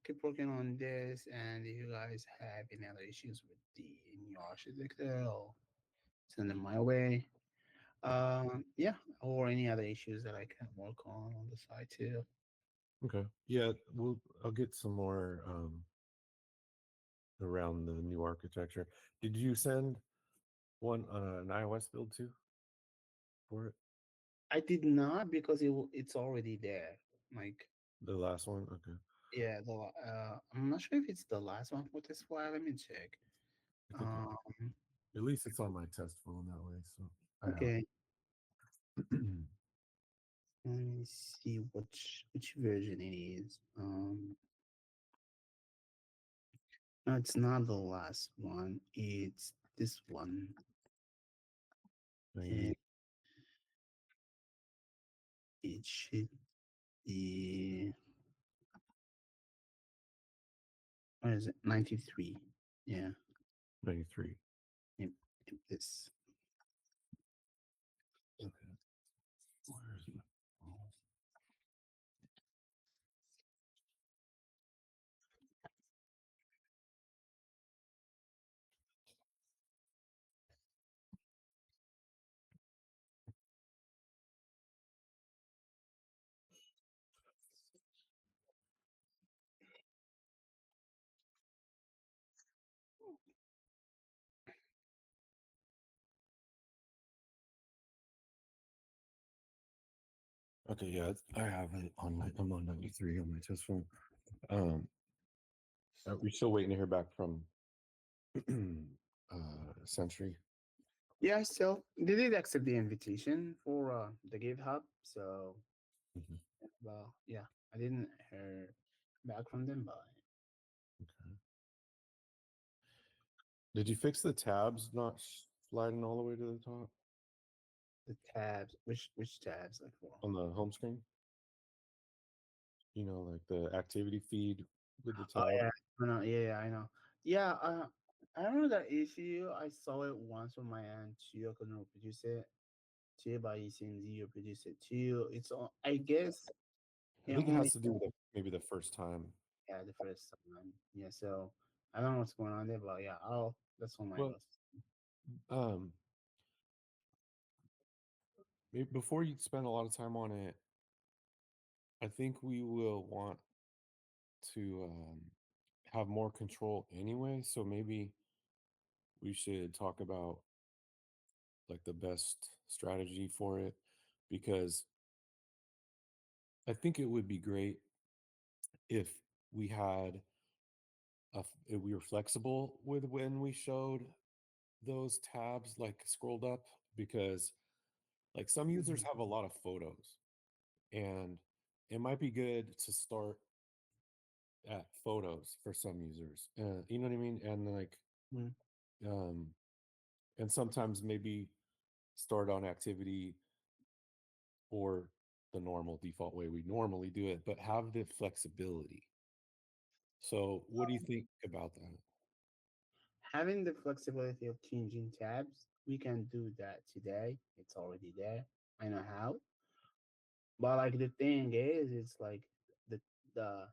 keep working on this, and if you guys have any other issues with the new architecture, send them my way. Yeah, or any other issues that I can work on the side too. Okay. Yeah, I'll get some more around the new architecture. Did you send one an iOS build too for it? I did not because it's already there. Like, The last one? Okay. yeah, I'm not sure if it's the last one for this file. Let me check. I think Um, at least it's on my test phone that way, so I have okay, it. let me see which version it is. No, it's not the last one. It's this one. And 90. it should be, what is it? 93. Yeah, 93. yep, yep, this. Okay. Where's my phone? Okay, yeah, I have it on my. I'm on 93 on my test phone. Um, we're still waiting to hear back from Century. Yeah, so they did accept the invitation for the GitHub. So, Mhm. well, yeah, I didn't hear back from them, but Okay. Did you fix the tabs not sliding all the way to the top the tabs, which tabs, like for? on the home screen? You know, like the activity feed with the Oh tab. yeah, I know. Yeah, yeah, I know. Yeah, I remember that issue. I saw it once on my end too. I couldn't reproduce it too, but it seems you reproduce it too. It's all, I guess I it think it only has to do with maybe the first time. yeah the first time. Yeah, so I don't know what's going on there, but yeah, I'll that's on my Well, list. um, maybe before you spend a lot of time on it, I think we will want to have more control anyway. So maybe we should talk about like the best strategy for it because I think it would be great if we had if we were flexible with when we showed those tabs like scrolled up because like some users Mhm. have a lot of photos and it might be good to start at photos for some users. You know what I mean? And like Mhm. um and sometimes maybe start on activity or the normal default way we normally do it, but have the flexibility. So, what do you think about that? Having the flexibility of changing tabs, we can do that today. It's already there. I know how. But like the thing is, it's like the the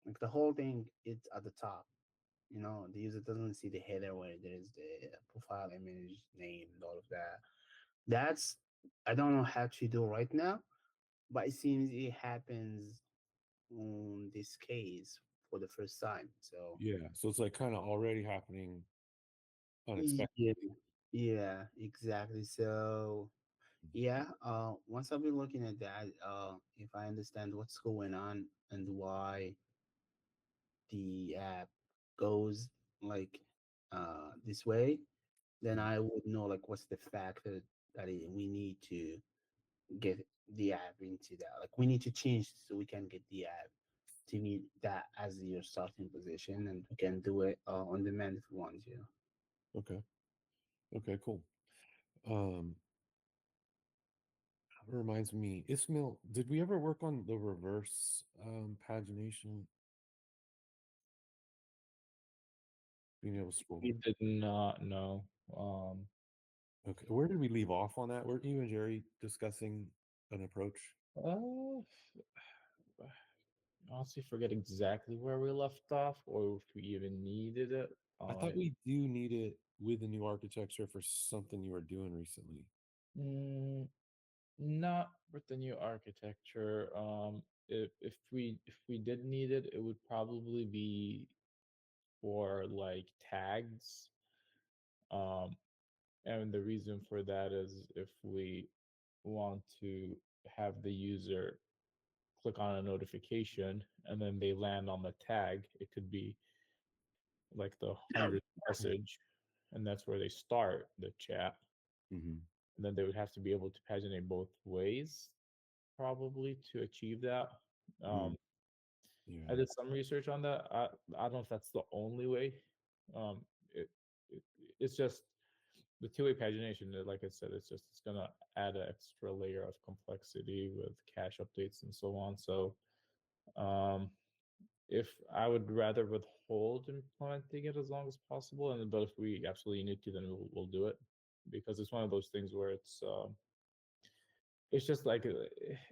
like the whole thing it's at the top. You know, the user doesn't see the header where there's the profile image, name, and all of that. That's I don't know how to do right now, but it seems it happens on this case for the first time. So Yeah, so it's like kind of already happening yeah, unexpectedly. yeah, exactly. So yeah, once I'll be looking at that, if I understand what's going on and why the app goes like this way, then Mhm. I would know like what's the factor that we need to get the app into that. Like we need to change so we can get the app to meet that as your starting position, and we can do it on demand if we want to. Okay. Okay, cool. Um, it reminds me, Ismail, did we ever work on the reverse pagination? Being able to scroll. We did not know. Um, Okay, where did we leave off on that? Weren't you and Jerry discussing an approach? uh, honestly forget exactly where we left off or if we even needed it. I thought we do need it with the new architecture for something you were doing recently. Mm, not with the new architecture. If we did need it, it would probably be for like tags. Um, and the reason for that is if we want to have the user click on a notification and then they land on the tag, it could be like the 100th message, and that's where they start the chat. Mm-hmm. And then they would have to be able to paginate both ways, probably, to achieve that. Um, I Yeah. did some research on that. I don't know if that's the only way. Um, it, it it's just the two-way pagination. Like I said, it's gonna add an extra layer of complexity with cache updates and so on. So um, if I would rather withhold implementing it as long as possible, and but if we absolutely need to, then we'll do it because it's one of those things where it's just like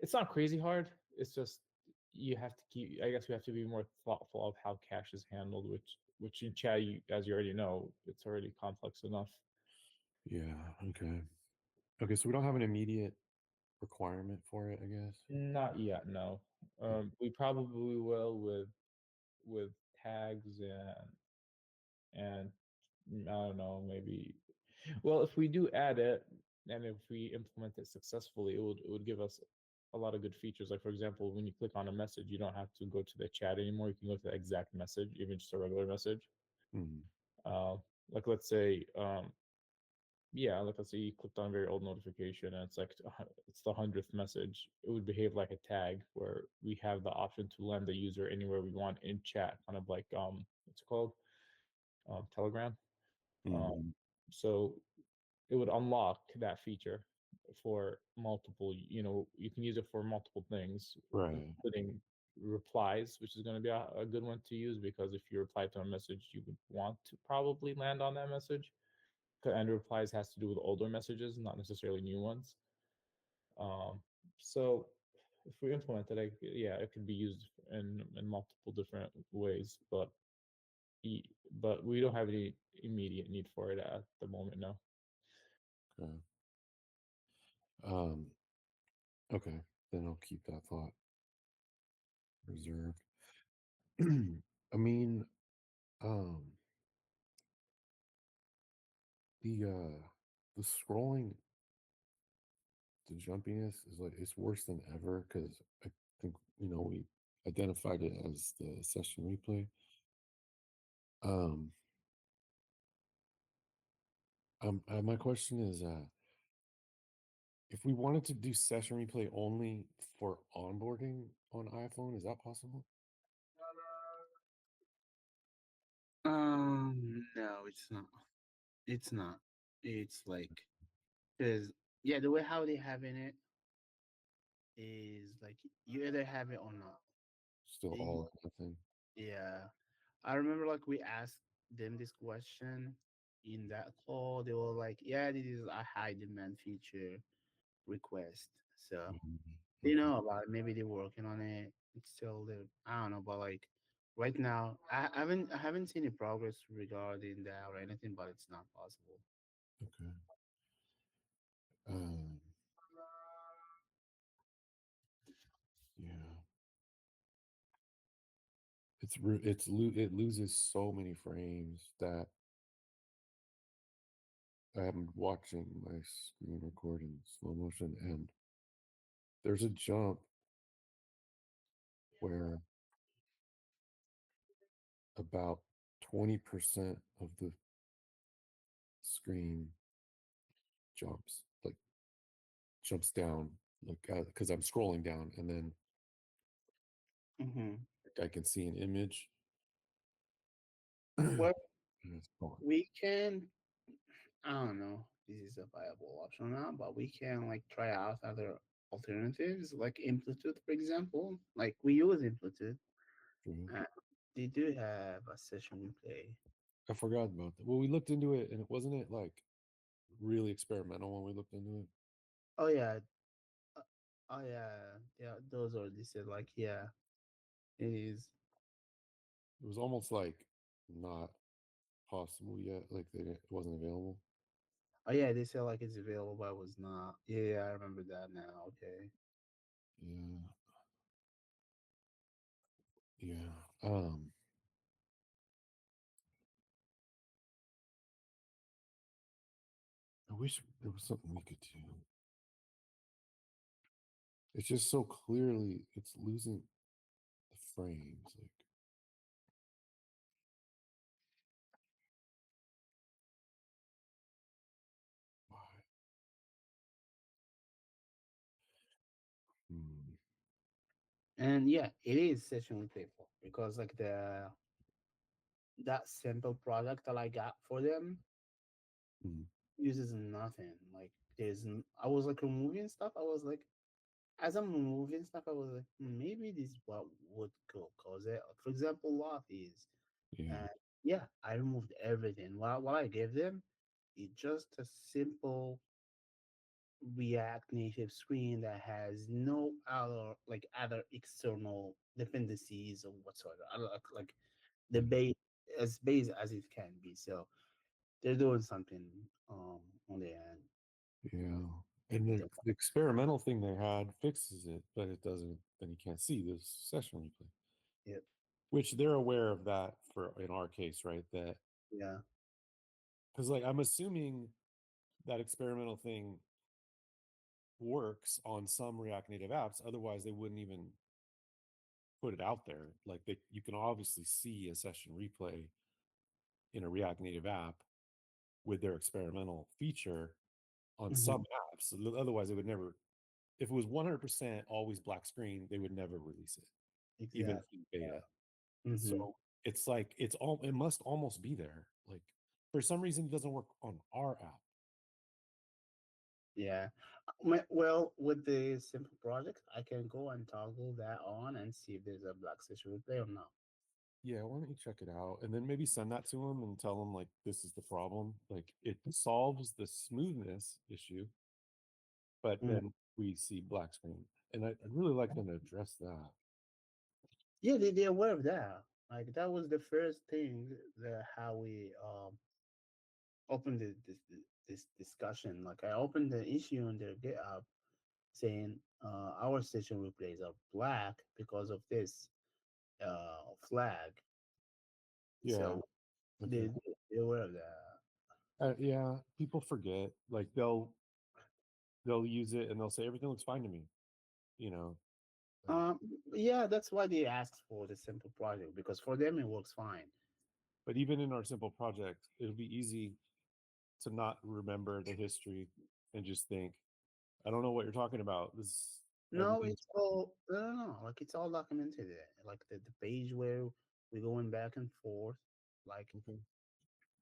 it's not crazy hard. It's just you have to keep. I guess we have to be more thoughtful of how cache is handled, which in chat, as you already know, it's already complex enough. Yeah. Okay. Okay. So we don't have an immediate requirement for it, I guess. Not yet, no. We probably will with tags and I don't know, maybe. Well, if we do add it, and if we implement it successfully, it would give us a lot of good features. Like for example, when you click on a message, you don't have to go to the chat anymore. You can go to the exact message, even just a regular message. Mm-hmm. Uh, like let's say, yeah, like let's say you clicked on a very old notification and it's like it's the 100th message. It would behave like a tag where we have the option to land the user anywhere we want in chat, kind of like what's it called, Telegram. Mm-hmm. Um, so it would unlock that feature for multiple, you can use it for multiple things, Right. including replies, which is going to be a good one to use because if you reply to a message, you would want to probably land on that message. And replies has to do with older messages, not necessarily new ones. Um, so if we implement it, yeah, it could be used in multiple different ways, but we don't have any immediate need for it at the moment. No. Okay. Um. Okay. Then I'll keep that thought reserved. I mean, um, the scrolling, the jumpiness is like it's worse than ever because I think we identified it as the session replay. Um, my question is, if we wanted to do session replay only for onboarding on iPhone, is that possible? No, it's not. It's not. It's like because yeah, the way how they having it is like you either have it or not. Still They, all or nothing. yeah, I remember like we asked them this question in that call. They were like, "Yeah, this is a high demand feature request." So Mhm. they Okay. know about it. Maybe they're working on it. It's still there. I don't know, but like right now, I haven't seen any progress regarding that or anything. But it's not possible. Okay. Um, yeah. It loses so many frames that I'm watching my screen record in slow motion, and there's a jump where about 20% of the screen jumps, like jumps down, like because I'm scrolling down, and then Hmm. I can see an image. Well, And it's gone. we can. I don't know. This is a viable option now, but we can like try out other alternatives, like Amplitude, for example. Like we use Amplitude. True. Uh, they do have a session replay. I forgot about that. Well, we looked into it, and it wasn't it like really experimental when we looked into it. Oh yeah, oh yeah, yeah. Those are listed. Like yeah, It is. It was almost like not possible yet, like it wasn't available. Oh yeah, they said like it's available, but it was not. Yeah, I remember that now. Okay. Yeah. Yeah. I wish there was something we could do. It's just so clearly it's losing the frames. Like, why? Hmm. And yeah, it is session replayable because like that simple product that I got for them Hmm. uses nothing. Like I was like removing stuff. I was like, as I'm removing stuff, I was like, maybe this is what would go cause it. For example, lot is, Yeah. and yeah, I removed everything. What I gave them, it's just a simple React Native screen that has no other external dependencies or whatsoever. I don't like the Hmm. base as base as it can be. So they're doing something on the end. Yeah. And the experimental thing they had fixes it, but it doesn't, then you can't see this session replay, Yep. which they're aware of that for in our case, right? That Yeah. because like I'm assuming that experimental thing works on some React Native apps. Otherwise, they wouldn't even put it out there. Like you can obviously see a session replay in a React Native app with their experimental feature on Hmm. some apps. Otherwise, they would never. If it was 100% always black screen, they would never release it, even Exactly. in beta. So Hmm. it's like it must almost be there. Like for some reason, it doesn't work on our app. Yeah. Well, with the simple project, I can go and toggle that on and see if there's a black session replay or not. Yeah, why don't you check it out and then maybe send that to them and tell them like this is the problem. Like it solves the smoothness issue, but Mm. then we see black screen, and I'd really like them to address that. Yeah, they're aware of that. Like that was the first thing that how we opened this discussion. Like I opened the issue on their GitHub saying our session replays are black because of this flag. Yeah. So Okay. they're aware of that. Yeah. People forget. Like they'll use it and they'll say everything looks fine to me. You know. Like, Um, yeah, that's why they asked for the simple project because for them it works fine. but even in our simple project, it'll be easy to not remember the history and just think, I don't know what you're talking about. This No, everything's it's all no, like it's all documented there. Like the page where we're going back and forth. Like okay.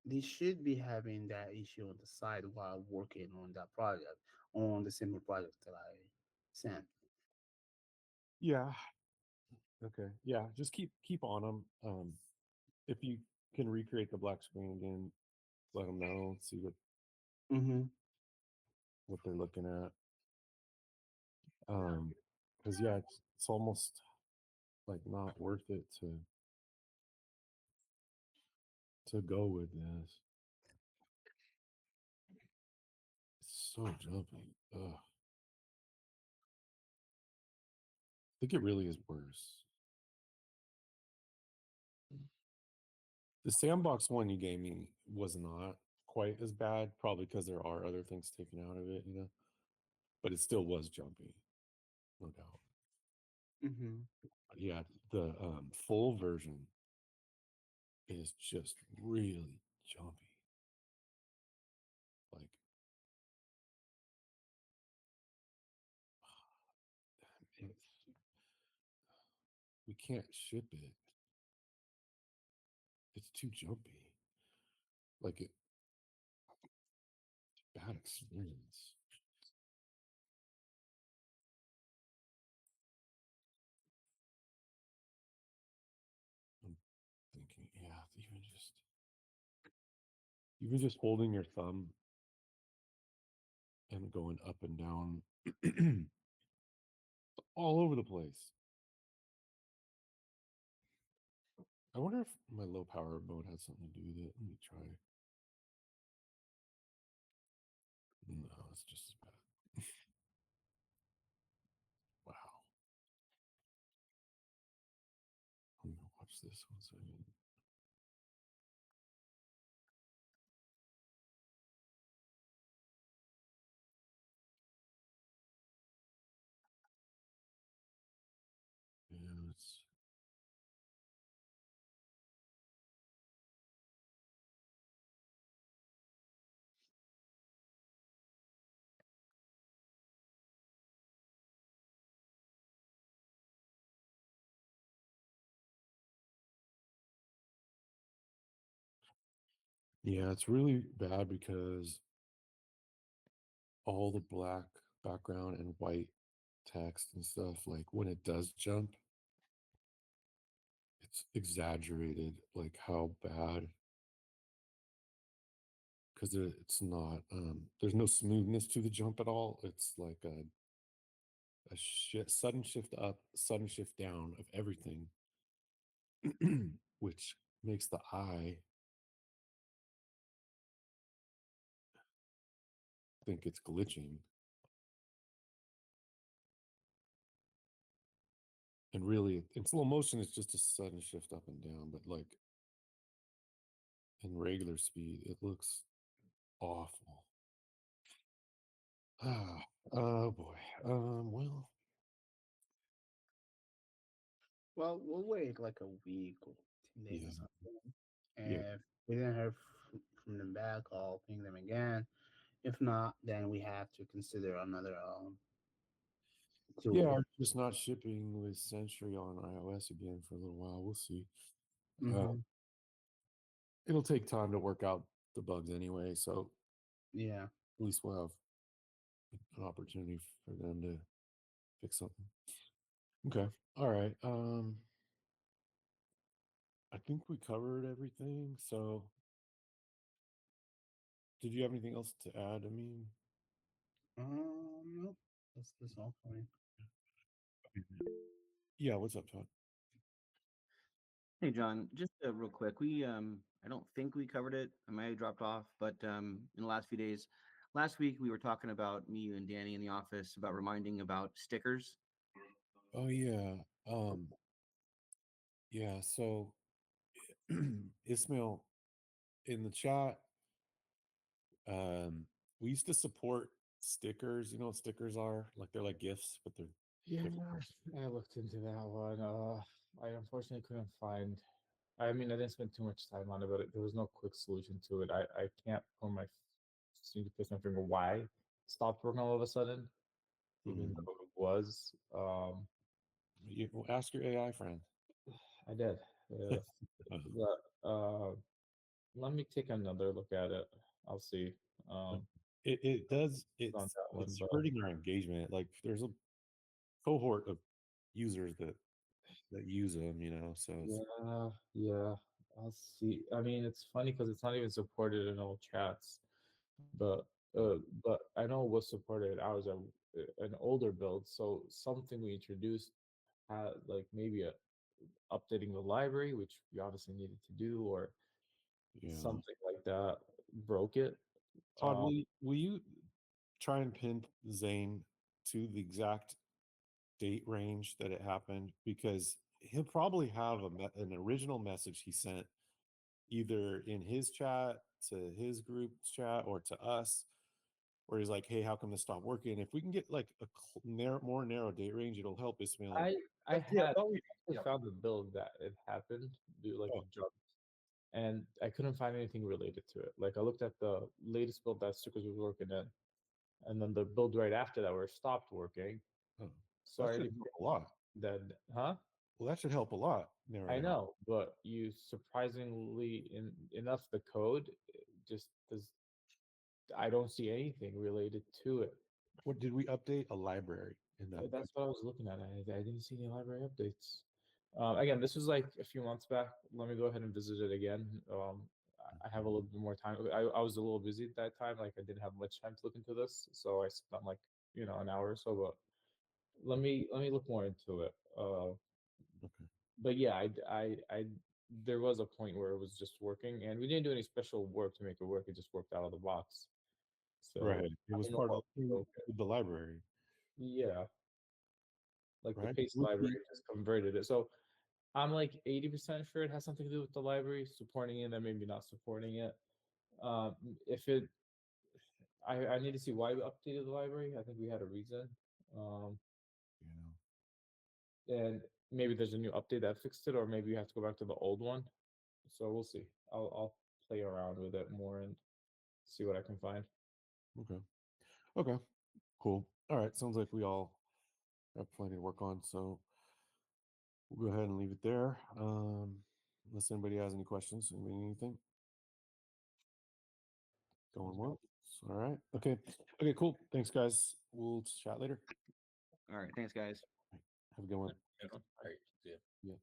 they should be having that issue on the side while working on that project, on the simple project that I sent. Yeah. Okay. Yeah. Just keep on them. If you can recreate the black screen again, let them know. See Mm-hmm. what they're looking at. Because yeah, it's almost like not worth it to go with this. It's so jumpy. Ugh. I think it really is worse. The sandbox one you gave me was not quite as bad, probably because there are other things taken out of it, but it still was jumpy, no doubt. Mm-hmm. Yeah, the full version is just really jumpy. Like it's, we can't ship it. It's too jumpy. Like bad experience. I'm thinking, yeah, even just holding your thumb and going up and down all over the place. I wonder if my low power mode has something to do with it. Let me try. No, it's just as bad. Wow. I'm gonna watch this 1 second. Yeah, it's yeah, it's really bad because all the black background and white text and stuff, like when it does jump, it's exaggerated, like how bad, because it's not, there's no smoothness to the jump at all. It's like a sudden shift up, sudden shift down of everything, which makes the eye think it's glitching. And really, in slow motion, it's just a sudden shift up and down. But like in regular speed, it looks awful. Oh boy. Well, Well, we'll wait like a week or 10 days yeah, or something. yeah, And if we didn't hear from them back, I'll ping them again. If not, then we have to consider another yeah. tool. We're just not shipping with Sentry on iOS again for a little while. We'll see. Uh, Hmm. it'll take time to work out the bugs anyway, so Yeah. at least we'll have an opportunity for them to fix something. Okay. All right. I think we covered everything. So, did you have anything else to add? I mean, Nope. That's all for me. yeah. What's up, Todd? Hey, John, just real quick. I don't think we covered it. I might have dropped off, but in the last few days, last week we were talking about me, you, and Danny in the office about reminding about stickers. Oh yeah. Um. Yeah. So, Ismail in the chat. We used to support stickers. You know what stickers are? Like they're like gifts, but they're Yeah, different. I looked into that one. I unfortunately couldn't find. I mean, I didn't spend too much time on it, but there was no quick solution to it. I can't put my seem to put my finger why it stopped working all of a sudden, even Mm. though it was. Well, ask your AI friend. I did. Uh, Uh, but let me take another look at it. I'll see. Um, it does on that one, it's but hurting our engagement. Like there's a cohort of users that use them, so it's yeah, I'll see. I mean, it's funny because it's not even supported in all chats, but but I know it was supported. I was an older build, so something we introduced had like maybe a updating the library, which we obviously needed to do, or yeah. something like that broke it. Todd, Um, will you try and pin Zane to the exact date range that it happened? Because he'll probably have an original message he sent either in his chat to his group's chat or to us, where he's like, "Hey, how come this stopped working?" If we can get like a more narrow date range, it'll help Ismail. I I Yeah, had that would, actually yeah. found the build that it happened, do like Oh, it jumped, and I couldn't find anything related to it. Like I looked at the latest build that Sircles was working in, and then the build right after that where it stopped working. oh, So that I should already help a lot. that, huh? Well, that should help a lot. Narrow I down. know, but you surprisingly enough the code just does. I don't see anything related to it. What did we update? A library in that? That's what I was looking at. I didn't see any library updates. Again, this was like a few months back. Let me go ahead and visit it again. I have a little bit more time. I was a little busy at that time. Like I didn't have much time to look into this, so I spent like an hour or so. But let me look more into it. Okay. But yeah, there was a point where it was just working, and we didn't do any special work to make it work. It just worked out of the box. So Right. It I was don't know part of what was broken. the library, Yeah, like the right? paste library just converted it. So I'm like 80% sure it has something to do with the library supporting it and maybe not supporting it. If it, I need to see why we updated the library. I think we had a reason. Um, Yeah. and maybe there's a new update that fixed it, or maybe you have to go back to the old one. So we'll see. I'll play around with it more and see what I can find. Okay. Okay. Cool. All right. Sounds like we all have plenty to work on. So we'll go ahead and leave it there. Unless anybody has any questions, anything going once. All right. Okay. Okay. Cool. Thanks, guys. We'll chat later. All right, thanks, guys. Have a good one. All right. See ya. Yeah.